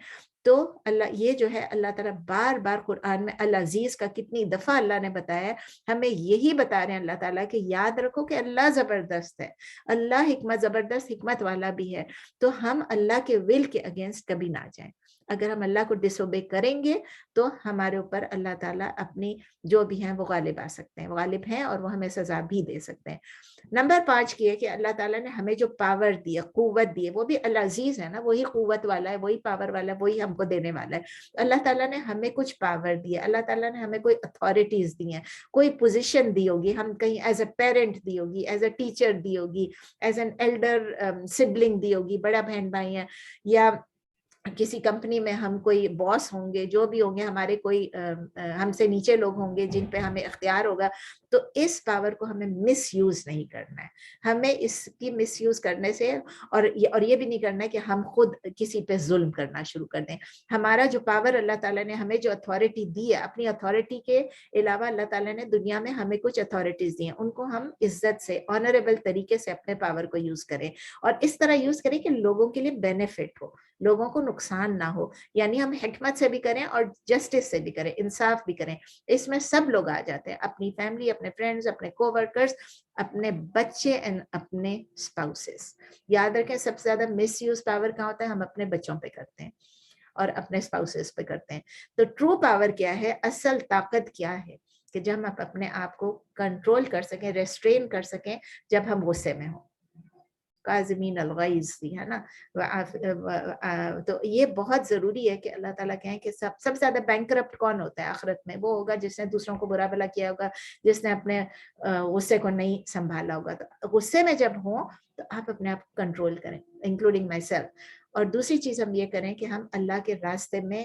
تو اللہ یہ جو ہے اللہ تعالیٰ بار بار قرآن میں العزیز کا کتنی دفعہ اللہ نے بتایا ہے، ہمیں یہی بتا رہے ہیں اللہ تعالیٰ کہ یاد رکھو کہ اللہ زبردست ہے، اللہ حکمت، زبردست حکمت والا بھی ہے. تو ہم اللہ کے ول کے اگینسٹ کبھی نہ جائیں. اگر ہم اللہ کو ڈس اوبے کریں گے تو ہمارے اوپر اللہ تعالیٰ اپنی جو بھی ہیں وہ غالب آ سکتے ہیں، غالب ہیں، اور وہ ہمیں سزا بھی دے سکتے ہیں. نمبر 5 کی ہے کہ اللہ تعالیٰ نے ہمیں جو پاور دی ہے، قوت دی ہے، وہ بھی العزیز ہے نا، وہی قوت والا ہے، وہی پاور والا ہے، وہی ہم کو دینے والا ہے. اللہ تعالیٰ نے ہمیں کچھ پاور دی ہے، اللہ تعالیٰ نے ہمیں کوئی اتھارٹیز دی ہیں، کوئی پوزیشن دی ہوگی، ہم کہیں ایز اے پیرنٹ دی ہوگی، ایز اے ٹیچر دی ہوگی، ایز این ایلڈر سبلنگ دی ہوگی، بڑا بہن بھائی ہیں، یا کسی کمپنی میں ہم کوئی باس ہوں گے، جو بھی ہوں گے، ہمارے کوئی ہم سے نیچے لوگ ہوں گے جن پہ ہمیں اختیار ہوگا. تو اس پاور کو ہمیں مس یوز نہیں کرنا ہے. ہمیں اس کی مس یوز کرنے سے اور یہ بھی نہیں کرنا ہے کہ ہم خود کسی پہ ظلم کرنا شروع کر دیں. ہمارا جو پاور اللہ تعالیٰ نے ہمیں جو اتھارٹی دی ہے، اپنی اتھارٹی کے علاوہ اللہ تعالیٰ نے دنیا میں ہمیں کچھ اتھارٹیز دی ہیں، ان کو ہم عزت سے، آنریبل طریقے سے اپنے پاور کو یوز کریں، اور اس طرح یوز کریں کہ لوگوں کے لیے بینیفٹ ہو، لوگوں کو نقصان نہ ہو. یعنی ہم حکمت سے بھی کریں اور جسٹس سے بھی کریں، انصاف بھی کریں. اس میں سب لوگ آ جاتے ہیں، اپنی فیملی، اپنے فرینڈز، اپنے کو ورکرز، اپنے بچے اینڈ اپنے اسپاؤسز. یاد رکھیں سب سے زیادہ مس یوز پاور کہاں ہوتا ہے؟ ہم اپنے بچوں پہ کرتے ہیں اور اپنے اسپاؤسز پہ کرتے ہیں. تو ٹرو پاور کیا ہے، اصل طاقت کیا ہے؟ کہ جب ہم اپنے آپ کو کنٹرول کر سکیں، ریسٹرین کر سکیں جب ہم غصے میں ہوں. کاظمین الغیظ دی ہے نا. تو یہ بہت ضروری ہے کہ اللہ تعالیٰ کہیں کہ سب سے زیادہ بینکرپٹ کون ہوتا ہے آخرت میں؟ وہ ہوگا جس نے دوسروں کو برا بھلا کیا ہوگا، جس نے اپنے غصے کو نہیں سنبھالا ہوگا. تو غصے میں جب ہوں تو آپ اپنے آپ کو کنٹرول کریں، انکلوڈنگ مائی سیلف. اور دوسری چیز ہم یہ کریں کہ ہم اللہ کے راستے میں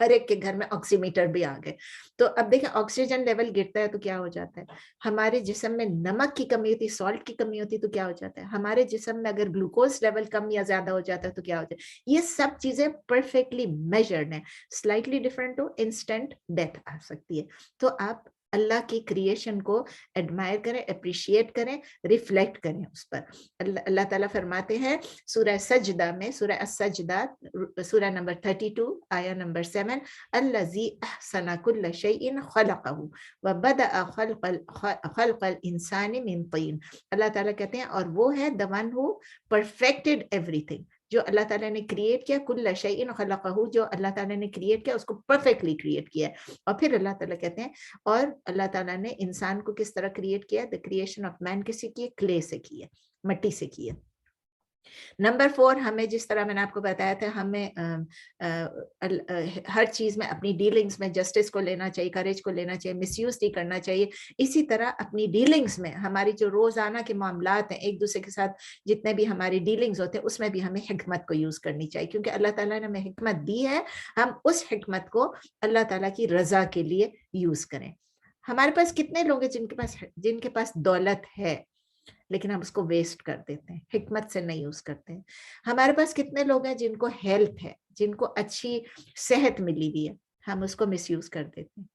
ہر ایک کے گھر میں آکسیمیٹر بھی آ گئے. تو اب دیکھیں آکسیجن لیول گرتا ہے تو کیا ہو جاتا ہے, ہمارے جسم میں نمک کی کمی ہوتی ہے, سالٹ کی کمی ہوتی ہے تو کیا ہو جاتا ہے, ہمارے جسم میں اگر گلوکوز لیول کم یا زیادہ ہو جاتا ہے تو کیا ہو جاتا ہے. یہ سب چیزیں پرفیکٹلی میجرڈ ہیں. سلائٹلی ڈفرینٹ ہو انسٹنٹ ڈیتھ آ سکتی ہے. تو آپ اللہ کی کریشن کو ایڈمائر کریں, اپریشیٹ کریں, ریفلیکٹ کریں اس پر. اللہ تعالیٰ فرماتے ہیں سورہ سجدہ میں, سورہ السجدہ سورہ نمبر 32 آیا نمبر 7, الذی احسن کل شیء خلقہ وبدأ خلق الانسان من طین. اللہ تعالیٰ کہتے ہیں اور وہ ہے the one who perfected everything. جو اللہ تعالیٰ نے کریٹ کیا, کل شیء خلقہ, جو اللہ تعالیٰ نے کریٹ کیا اس کو پرفیکٹلی کریٹ کیا. اور پھر اللہ تعالیٰ کہتے ہیں اور اللہ تعالیٰ نے انسان کو کس طرح کریٹ کیا, the creation of man کسی کی, کلے سے کی ہے, مٹی سے کی ہے. نمبر 4, ہمیں جس طرح میں نے آپ کو بتایا تھا, ہمیں ہر چیز میں اپنی ڈیلنگز میں جسٹس کو لینا چاہیے, کریج کو لینا چاہیے, مس یوز نہیں کرنا چاہیے. اسی طرح اپنی ڈیلنگز میں, ہماری جو روزانہ کے معاملات ہیں ایک دوسرے کے ساتھ جتنے بھی ہماری ڈیلنگز ہوتے ہیں اس میں بھی ہمیں حکمت کو یوز کرنی چاہیے, کیونکہ اللہ تعالیٰ نے ہمیں حکمت دی ہے, ہم اس حکمت کو اللہ تعالیٰ کی رضا کے لیے یوز کریں. ہمارے پاس کتنے لوگ ہیں جن کے پاس دولت ہے لیکن ہم اس کو ویسٹ کر دیتے ہیں, حکمت سے نہیں یوز کرتے ہیں. ہمارے پاس کتنے لوگ ہیں جن کو ہیلتھ ہے, جن کو اچھی صحت ملی ہوئی ہے, ہم اس کو مس یوز کر دیتے ہیں.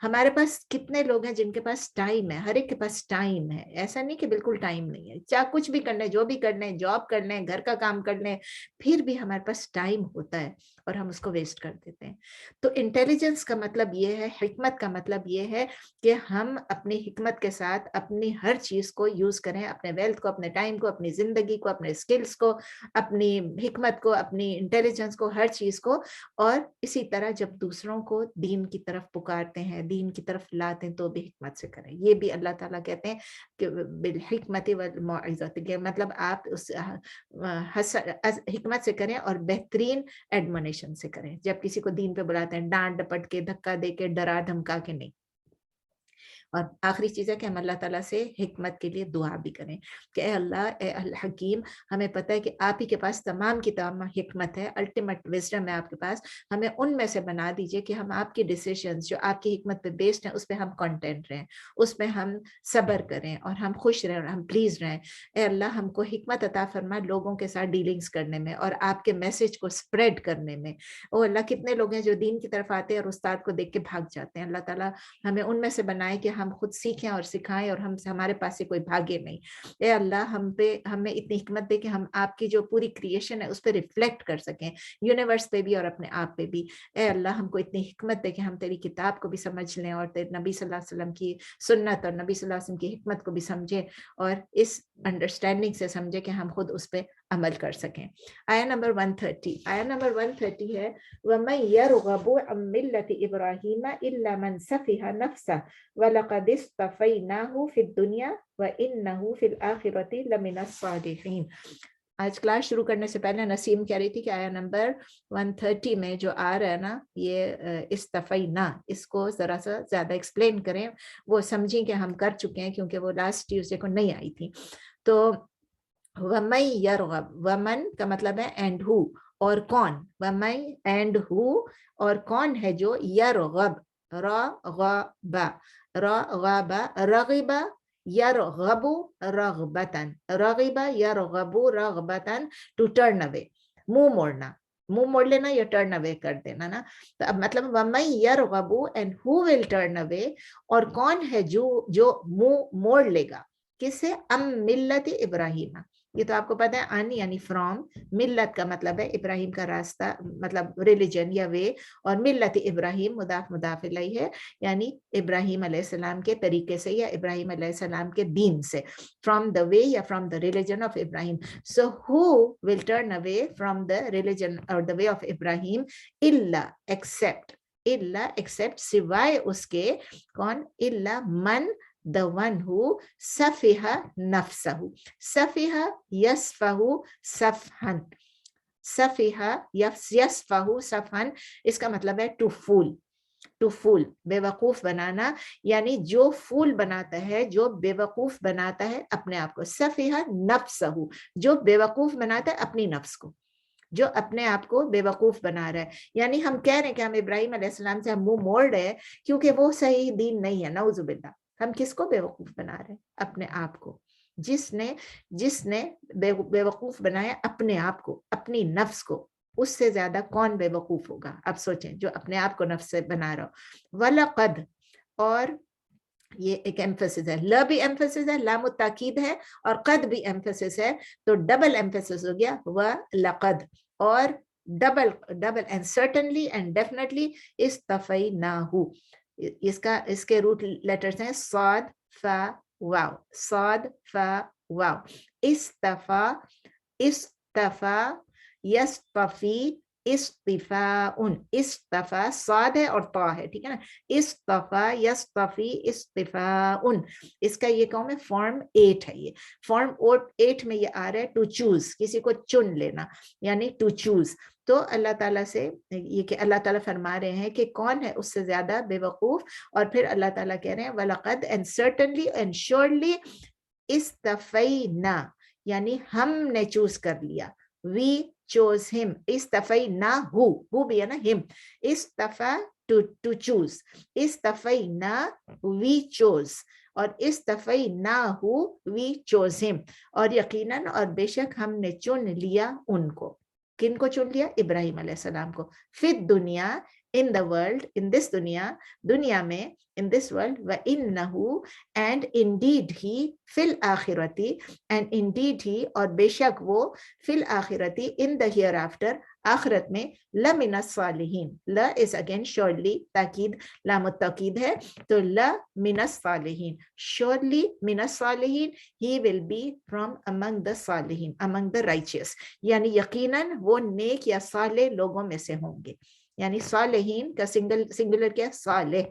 ہمارے پاس کتنے لوگ ہیں جن کے پاس ٹائم ہے, ہر ایک کے پاس ٹائم ہے, ایسا نہیں کہ بالکل ٹائم نہیں ہے, چاہے کچھ بھی کر لیں, جو بھی کر لیں, جاب کر لیں, گھر کا کام کر لیں, پھر بھی ہمارے پاس ٹائم ہوتا ہے اور ہم اس کو ویسٹ کر دیتے ہیں. تو انٹیلیجنس کا مطلب یہ ہے, حکمت کا مطلب یہ ہے کہ ہم اپنی حکمت کے ساتھ اپنی ہر چیز کو یوز کریں, اپنے ویلتھ کو, اپنے ٹائم کو, اپنی زندگی کو, اپنے اسکلز کو, اپنی حکمت کو, اپنی انٹیلیجنس کو, ہر چیز کو. اور اسی طرح جب دوسروں کو دین کی طرف پکارتے ہیں, دین کی طرف لاتے ہیں تو بھی حکمت سے کریں. یہ بھی اللہ تعالیٰ کہتے ہیں کہ بالحکمت والموعظۃ, مطلب آپ اس حکمت سے کریں اور بہترین ایڈمونیشن سے کریں. جب کسی کو دین پہ بلاتے ہیں ڈانٹ ڈپٹ کے, دھکا دے کے, ڈرا دھمکا کے نہیں. اور آخری چیز ہے کہ ہم اللہ تعالیٰ سے حکمت کے لیے دعا بھی کریں کہ اے اللہ, اے الحکیم, ہمیں پتہ ہے کہ آپ ہی کے پاس تمام کی تمام حکمت ہے, الٹیمیٹ وزڈم ہے آپ کے پاس. ہمیں ان میں سے بنا دیجئے کہ ہم آپ کی ڈیسیشنز جو آپ کی حکمت پہ بیسڈ ہیں اس پہ ہم کانٹینٹ رہیں, اس پہ ہم صبر کریں اور ہم خوش رہیں اور ہم پلیز رہیں. اے اللہ ہم کو حکمت عطا فرما لوگوں کے ساتھ ڈیلنگز کرنے میں اور آپ کے میسج کو اسپریڈ کرنے میں. او اللہ, کتنے لوگ ہیں جو دین کی طرف آتے ہیں اور استاد کو دیکھ کے بھاگ جاتے ہیں. اللہ تعالیٰ ہمیں ان میں سے بنائے کہ ہم خود سیکھیں اور سکھائیں اور ہمارے پاس سے کوئی بھاگے نہیں. اے اللہ ہمیں اتنی حکمت دے کہ ہم آپ کی جو پوری کریشن ہے اس پہ ریفلیکٹ کر سکیں, یونیورس پہ بھی اور اپنے آپ پہ بھی. اے اللہ ہم کو اتنی حکمت دے کہ ہم تیری کتاب کو بھی سمجھ لیں اور تیرے نبی صلی اللہ علیہ وسلم کی سنت اور نبی صلی اللہ علیہ وسلم کی حکمت کو بھی سمجھیں اور اس انڈرسٹینڈنگ سے سمجھے کہ ہم خود اس پہ عمل کر سکیں. آیا نمبر 130 ہے وَمَن يَرْغَبُ عَن مِّلَّةِ إِبْرَاهِيمَ إِلَّا مَن سَفِهَ نَفْسَهُ وَلَقَدِ اصْطَفَيْنَاهُ فِي الدُّنْيَا وَإِنَّهُ فِي الْآخِرَةِ لَمِنَ الصَّالِحِينَ. آج کلاس شروع کرنے سے پہلے نسیم کہہ رہی تھی کہ آیا نمبر 130 میں جو آ رہا ہے نا, یہ استفینا, اس کو ذرا سا زیادہ ایکسپلین کریں, وہ سمجھیں کہ ہم کر چکے ہیں کیونکہ وہ لاسٹ ٹیوزڈے کو نہیں آئی تھی. تو وَمَن يَرْغَبْ, وَمَن کا مطلب ہے اینڈ ہو, اور کون, وَمَن اینڈ ہو, اور کون ہے جو یرغب, رغب, رغب یرغب رغبتاً, رغب یرغب رغبتاً, ٹو ٹرن اوے, منہ موڑنا, منہ موڑ لینا یا ٹرن اوے کر دینا نا. تو اب مطلب وَمَن یرغب, and who will turn away, اور کون ہے جو منہ موڑ لے گا, کس سے, ام ملت ابراہیم. یہ تو آپ کو پتہ ہے ان یعنی فرام, ملت کا مطلب ہے ابراہیم کا راستہ, مطلب ریلیجن یا وے, اور ملت ابراہیم مضاف الیہ ہے یعنی ابراہیم علیہ السلام کے طریقے سے یا ابراہیم علیہ السلام کے دین سے, فرام دا وے یا from the religion of Ibrahim. So who will turn away from the religion اور دا وے آف ابراہیم, الا ایکسپٹ, سوائے اس کے, کون, الا من, the one who سفہ نفسہ, سفہ یسفہ صفحن, سفہ یسفہ صفحن, اس کا مطلب ہے ٹو فول, بے وقوف بنانا, یعنی جو فول بناتا ہے, جو بے وقوف بناتا ہے اپنے آپ کو, سفہ نفسہ, جو بے وقوف بناتا ہے اپنی نفس کو. جو اپنے آپ کو بیوقوف بنا رہا ہے. یعنی ہم کہہ رہے ہیں کہ ہم ابراہیم علیہ السلام سے ہم منہ موڑ رہے ہیں کیونکہ وہ صحیح دین نہیں ہے. نعوذ باللہ. ہم کس کو بیوقوف بنا رہے ہیں؟ اپنے آپ کو. جس نے بیوقوف بنایا اپنے آپ کو, اپنی نفس کو, اس سے زیادہ کون بے وقوف ہوگا؟ اب سوچیں, جو اپنے آپ کو نفس سے بنا رہا ہو. وَلَقَدْ, اور یہ ایک ایمفیسس ہے, لا بھی ایمفیسس ہے, لام التاکید ہے, اور قد بھی ایمفیسس ہے, تو ڈبل ایمفیسس ہو گیا وَلَقَدْ. اور double and certainly and definitely اصطفیناہ. اس کے روٹ لیٹرز ہیں صاد فا واو, صاد فا واو. استفا یصطفی اصطفاء. استفا صاد ہے اور طا ہے, ٹھیک ہے نا. استفا یصطفی اصطفاء. اس کا یہ کہوں میں فارم 8 ہے. یہ فارم 8 میں یہ آ رہا ہے ٹو چوز, کسی کو چن لینا, یعنی ٹو چوز. تو اللہ تعالیٰ سے یہ کہ اللہ تعالیٰ فرما رہے ہیں کہ کون ہے اس سے زیادہ بے وقوف. اور پھر اللہ تعالیٰ کہہ رہے ہیں وَلَقَدْ and certainly and surely استفینا, یعنی ہم نے چوز کر لیا. we chose him. استفینا ہو بھی ہے نا, him. استفا to choose. استفینا we chose, اور استفیناہ we chose him. اور یقیناً اور بے شک ہم نے چن لیا ان کو. کن کو چن لیا؟ ابراہیم علیہ السلام کو. فی الدنیا, in the world, in this دنیا میں, in this world. وَإِنَّهُ, and indeed he, فی الآخرتی, and indeed he, اور بے شک وہ, فی الآخرتی, in the hereafter, آخرت میں, لَمِنَ الصَّالِحِينَ. لا is again surely, تاکید, لام التاکید ہے, تو لَمِنَ الصَّالِحِينَ, surely من الصالحین, he will be from among the صالحین, among the righteous. یعنی یقیناً وہ نیک یا صالح لوگوں میں سے ہوں گے. یعنی صالحین کا سنگولر کیا ہے؟ صالح.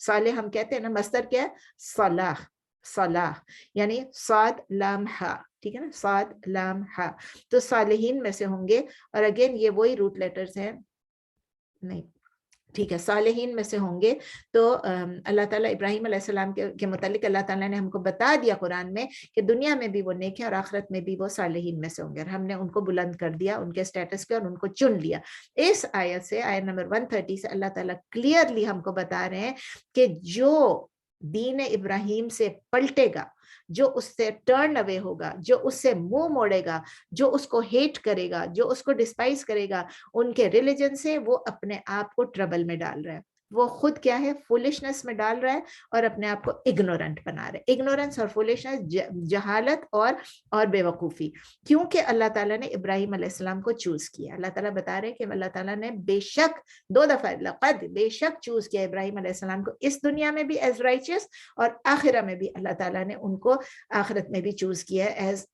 صالح ہم کہتے ہیں نا, مصدر کیا ہے؟ صلاح. صلاح یعنی صاد لام ہا, ٹھیک ہے نا, صاد لام ہا. تو صالحین میں سے ہوں گے. اور اگین یہ وہی روٹ لیٹرز ہیں, نہیں ٹھیک ہے, صالحین میں سے ہوں گے. تو اللہ تعالیٰ ابراہیم علیہ السلام کے متعلق اللہ تعالیٰ نے ہم کو بتا دیا قرآن میں کہ دنیا میں بھی وہ نیک ہے اور آخرت میں بھی وہ صالحین میں سے ہوں گے, اور ہم نے ان کو بلند کر دیا, ان کے سٹیٹس کے, اور ان کو چن لیا. اس آیت سے, آیت نمبر 130 سے, اللہ تعالیٰ کلیئرلی ہم کو بتا رہے ہیں کہ جو دین ابراہیم سے پلٹے گا, جو اس سے ٹرن اوے ہوگا, جو اس سے منہ موڑے گا, جو اس کو ہیٹ کرے گا, جو اس کو ڈسپائز کرے گا ان کے ریلیجن سے, وہ اپنے آپ کو ٹربل میں ڈال رہا ہے. وہ خود کیا ہے؟ فولشنس میں ڈال رہا ہے, اور اپنے آپ کو اگنورنٹ بنا رہا ہے. اگنورنس اور فولشنس, جہالت اور بے وقوفی. کیونکہ اللہ تعالیٰ نے ابراہیم علیہ السلام کو چوز کیا. اللہ تعالیٰ بتا رہے کہ اللہ تعالیٰ نے بے شک 2 دفعہ لقد, بے شک چوز کیا ابراہیم علیہ السلام کو اس دنیا میں بھی ایز رائچس, اور آخرہ میں بھی اللہ تعالیٰ نے ان کو آخرت میں بھی چوز کیا ہے ایز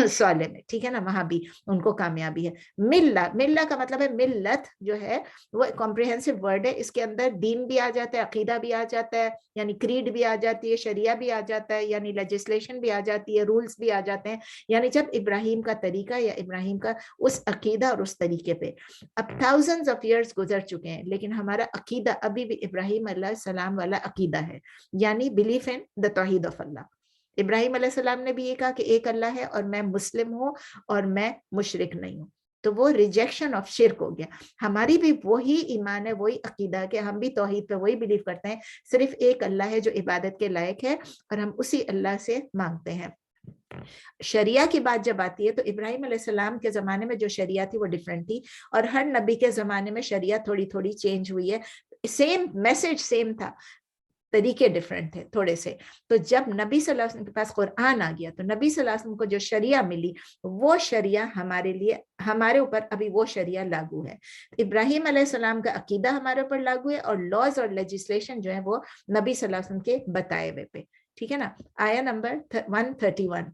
صالح میں, ٹھیک ہے نا, وہاں بھی ان کو کامیابی ہے. ملہ کا مطلب ہے ملت, جو ہے وہ کمپریہنسو ورڈ ہے. اس کے اندر دین بھی آ جاتا ہے, عقیدہ بھی آ جاتا ہے, یعنی کریڈ بھی آ جاتی ہے, شریعہ بھی آ جاتا ہے, یعنی لیجسلیشن بھی آ جاتی ہے, رولز بھی آ جاتے ہیں. یعنی جب ابراہیم کا طریقہ یا ابراہیم کا اس عقیدہ اور اس طریقے پہ, اب thousands of years گزر چکے ہیں, لیکن ہمارا عقیدہ ابھی بھی ابراہیم علیہ السلام والا عقیدہ ہے, یعنی بلیف ان دا توحید آف اللہ. ابراہیم علیہ السلام نے بھی یہ کہا کہ ایک اللہ ہے, اور میں مسلم ہوں, اور میں مشرک نہیں ہوں. تو وہ ریجیکشن آف شرک ہو گیا. ہماری بھی وہی ایمان ہے, وہی عقیدہ کہ ہم بھی توحید پہ وہی بلیو کرتے ہیں, صرف ایک اللہ ہے جو عبادت کے لائق ہے, اور ہم اسی اللہ سے مانگتے ہیں. شریعہ کی بات جب آتی ہے تو ابراہیم علیہ السلام کے زمانے میں جو شریعہ تھی وہ ڈیفرنٹ تھی, اور ہر نبی کے زمانے میں شریعہ تھوڑی تھوڑی چینج ہوئی ہے. سیم میسج سیم تھا, طریقے ڈیفرنٹ تھے تھوڑے سے. تو جب نبی صلی اللہ علیہ وسلم کے پاس قرآن آ گیا, تو نبی صلی اللہ علیہ وسلم کو جو شریعہ ملی, وہ شریعہ ہمارے لیے, ہمارے اوپر ابھی وہ شریعہ لاگو ہے. ابراہیم علیہ السلام کا عقیدہ ہمارے اوپر لاگو ہے, اور لاز اور لیجسلیشن جو ہے وہ نبی صلی اللہ علیہ وسلم کے بتائے ہوئے پہ, ٹھیک ہے نا. آیا نمبر 131,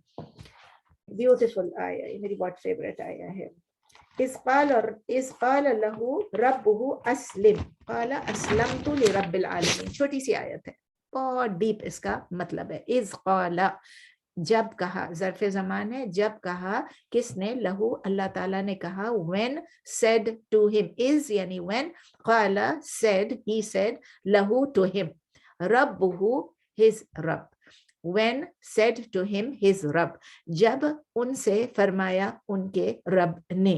بیوٹیفل آیا, یہ میری بہت فیوریٹ آیا ہے. اذ قال له ربه اسلم قال اسلمت لرب العالمین. چھوٹی سی آیت ہے, بہت ڈیپ اس کا مطلب ہے. اذ قال, جب کہا, ظرف زمان ہے, جب کہا, کس نے؟ لہو, اللہ تعالیٰ نے کہا. when said to him, is یعنی when, قال said, he said, لہو to him, ربہ his رب, when said to him his رب, جب ان سے فرمایا ان کے رب نے,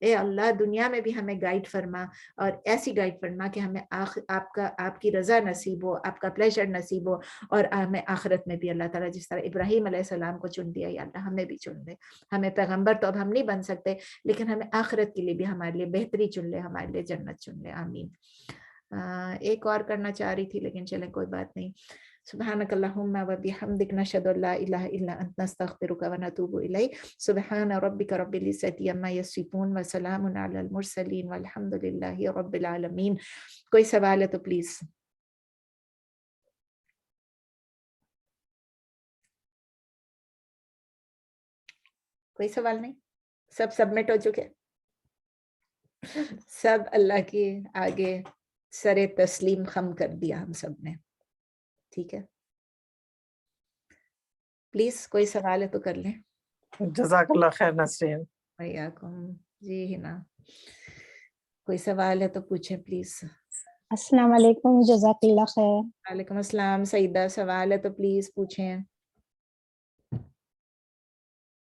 اے اللہ دنیا میں بھی ہمیں گائیڈ فرما اور ایسی گائیڈ فرما کہ ہمیں آپ کی رضا نصیب ہو, آپ کا پلیجر نصیب ہو, اور ہمیں آخرت میں بھی اللہ تعالیٰ جس طرح ابراہیم علیہ السلام کو چن دیا یا اللہ ہمیں بھی چن دے. ہمیں پیغمبر تو اب ہم نہیں بن سکتے, لیکن ہمیں آخرت کے لیے بھی ہمارے لیے بہتری چن لے, ہمارے لیے جنت چن لے. آمین. ایک اور کرنا چاہ رہی تھی لیکن چلیں کوئی بات نہیں. سبحانک اللہم و بحمدک نشہد ان لا الہ الا انت نستغفرک و نتوب الیک. سبحان ربک رب العزت عما یصفون و سلام علی المرسلین والحمد للہ رب العالمین. کوئی سوال ہے تو پلیز. کوئی سوال نہیں؟ سب سبمٹ ہو چکے, سب اللہ کے آگے سر تسلیم خم کر دیا ہم سب نے. ٹھیک ہے, پلیز کوئی سوال ہے تو کر لیں. جزاک اللہ خیر نسرین. وعلیکم. جی ہنا, کوئی سوال ہے تو پوچھیں پلیز. السلام علیکم. جزاک اللہ خیر. وعلیکم السلام. سعیدہ سوال ہے تو پلیز پوچھیں.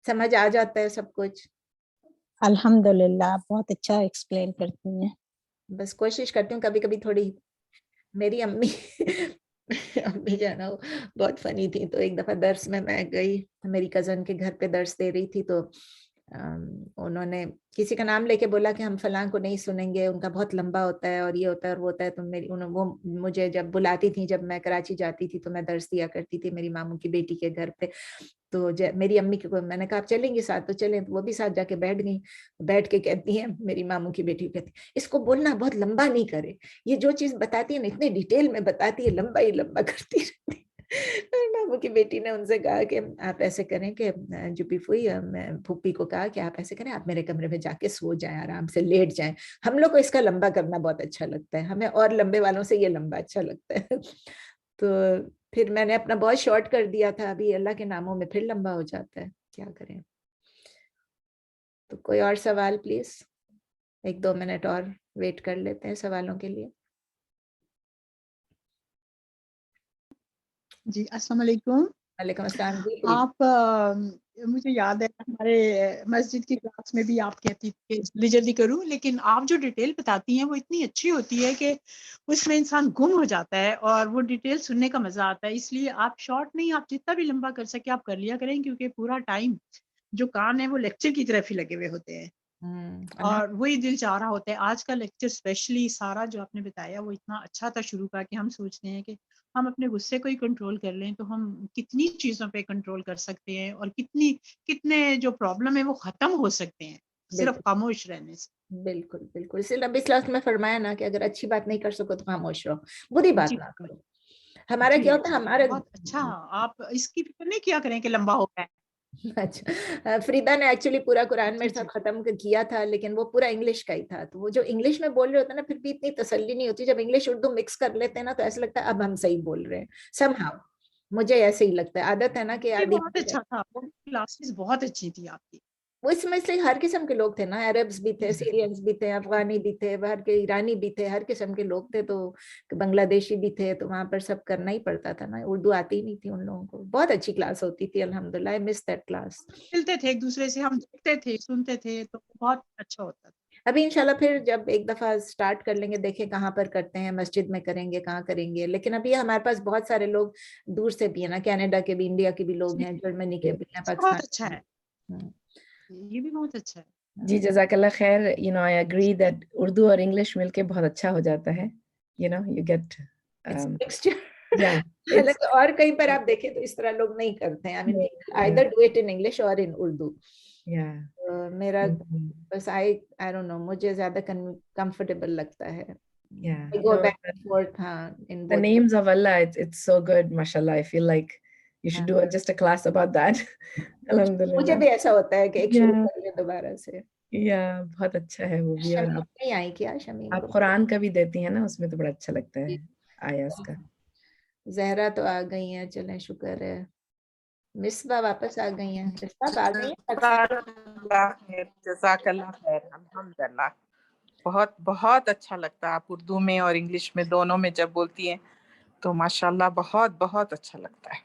سمجھ آ جاتا ہے سب کچھ؟ الحمدللہ آپ بہت اچھا ایکسپلین کرتی ہیں. بس کوشش کرتی ہوں. کبھی کبھی تھوڑی میری امی امی جو ہے نا وہ بہت فنی تھی. تو ایک دفعہ درس میں گئی, میری کزن کے گھر پہ درس دے رہی تھی, تو انہوں نے کسی کا نام لے کے بولا کہ ہم فلاں کو نہیں سنیں گے, ان کا بہت لمبا ہوتا ہے اور یہ ہوتا ہے اور وہ ہوتا ہے. تو وہ مجھے جب بلاتی تھی, جب میں کراچی جاتی تھی تو میں درس دیا کرتی تھی میری ماموں کی بیٹی کے گھر پہ. تو میری امی کو میں نے کہا آپ چلیں گے ساتھ, تو چلیں. تو وہ بھی ساتھ جا کے بیٹھ گئی. بیٹھ کے کہتی ہیں میری ماموں کی بیٹی کہتی اس کو بولنا بہت لمبا نہیں کرے, یہ جو چیز بتاتی ہے نا اتنے ڈیٹیل میں بتاتی ہے, لمبا ہی لمبا کرتی رہتی. ماموں کی بیٹی نے ان سے کہا کہ آپ ایسے کریں کہ جو پھوپھی پھوپھی کو کہا کہ آپ ایسے کریں, آپ میرے کمرے میں جا کے سو جائیں, آرام سے لیٹ جائیں. ہم لوگ کو اس کا لمبا کرنا بہت اچھا لگتا ہے, ہمیں اور لمبے والوں سے یہ لمبا اچھا لگتا ہے. تو پھر میں نے اپنا بہت شارٹ کر دیا تھا. ابھی اللہ کے ناموں میں پھر لمبا ہو جاتا ہے, کیا کریں. تو کوئی اور سوال پلیز, 1-2 منٹ اور ویٹ کر لیتے ہیں سوالوں کے لیے. جی السلام علیکم. وعلیکم السلام. جی آپ مجھے یاد ہے ہمارے مسجد کی کلاس میں بھی آپ کہتی تھی کہ جلدی جلدی کروں, لیکن آپ جو ڈیٹیل بتاتی ہیں وہ اتنی اچھی ہوتی ہے کہ اس میں انسان گم ہو جاتا ہے اور وہ ڈیٹیل سننے کا مزہ آتا ہے. اس لیے آپ شارٹ نہیں, آپ جتنا بھی لمبا کر سکے آپ کر لیا کریں, کیونکہ پورا ٹائم جو کان ہے وہ لیکچر کی طرف ہی لگے ہوئے ہوتے ہیں اور وہی دل چاہ رہا ہوتا ہے. آج کا لیکچر اسپیشلی سارا جو آپ نے بتایا وہ اتنا اچھا تھا شروع کا, کہ ہم سوچتے ہیں کہ ہم اپنے غصے کو ہی کنٹرول کر لیں تو ہم کتنی چیزوں پہ کنٹرول کر سکتے ہیں, اور کتنے جو پرابلم ہے وہ ختم ہو سکتے ہیں صرف خاموش رہنے سے. بالکل بالکل. اس لیے نبی صلی اللہ علیہ وسلم نے فرمایا نا کہ اگر اچھی بات نہیں کر سکو تو خاموش رہو, بری بات جی نہ کرو. ہمارا کیا ہوتا ہے, ہمارے بہت اچھا. آپ اس کی فکر نہیں کیا کریں کہ لمبا ہو گیا ہے. اچھا, فریدا نے ایکچولی پورا قرآن میرے ساتھ ختم کیا تھا, لیکن وہ پورا انگلش کا ہی تھا. تو وہ جو انگلش میں بول رہے ہوتے ہیں نا, پھر بھی اتنی تسلی نہیں ہوتی. جب انگلش اردو مکس کر لیتے ہیں نا تو ایسا لگتا ہے اب ہم صحیح بول رہے ہیں سم ہاؤ. مجھے ایسے ہی لگتا ہے, عادت ہے نا کہ یہ بہت اچھا تھا, وہ کلاسز بہت اچھی تھی آپ کی. وہ اس میں سے ہر قسم کے لوگ تھے نا, عربز بھی تھے, سیرینز بھی تھے, افغانی بھی تھے, باہر کے ایرانی بھی تھے, ہر قسم کے لوگ تھے. تو بنگلہ دیشی بھی تھے, تو وہاں پر سب کرنا ہی پڑتا تھا نا, اردو آتی ہی نہیں تھی ان لوگوں کو. بہت اچھی کلاس ہوتی تھی الحمدللہ. I miss that class. ملتے تھے ایک دوسرے سے, ہم دیکھتے تھے, سنتے تھے, تو بہت اچھا ہوتا تھا. ابھی انشاءاللہ پھر جب ایک دفعہ سٹارٹ کر لیں گے, دیکھیں کہاں پر کرتے ہیں, مسجد میں کریں گے, کہاں کریں گے. لیکن ابھی ہمارے پاس بہت سارے لوگ دور سے بھی ہیں نا, کینیڈا کے بھی, انڈیا کے بھی لوگ ہیں, جرمنی کے بھی ہیں, بہت پاکستان اچھا ہے, یہ بھی بہت اچھا ہے. جی جزاک اللہ خیر. I agree that اردو اور انگلش مل کے بہت اچھا ہو جاتا ہے. You get yeah. حالانکہ اور کہیں پر آپ دیکھیں تو اس طرح لوگ نہیں کرتے ہیں. I mean people either do it in English or in Urdu. میرا بس I don't know, مجھے زیادہ comfortable لگتا ہے. I go back and forth. In the names of Allah, it's so good, mashallah. I feel like you should do just a class about that. Alhamdulillah. مجھے بھی ایسا ہوتا ہے کہ ایک شروع کر لیں دوبارہ سے. بہت اچھا ہے وہ بھی. اور نہیں آئی کیا شمیم آپ قرآن کا بھی دیتی ہیں نا, اس میں تو بڑا اچھا لگتا ہے آیات کا. زہرا تو آ گئی ہیں, چلیں شکر ہے. مصباح واپس آ گئی ہیں. مصباح آ گئی ہیں. جزاک اللہ خیر. الحمدللہ بہت بہت اچھا لگتا ہے. آپ اردو میں اور انگلش میں دونوں میں جب بولتی ہیں تو ماشاءاللہ بہت بہت اچھا لگتا ہے.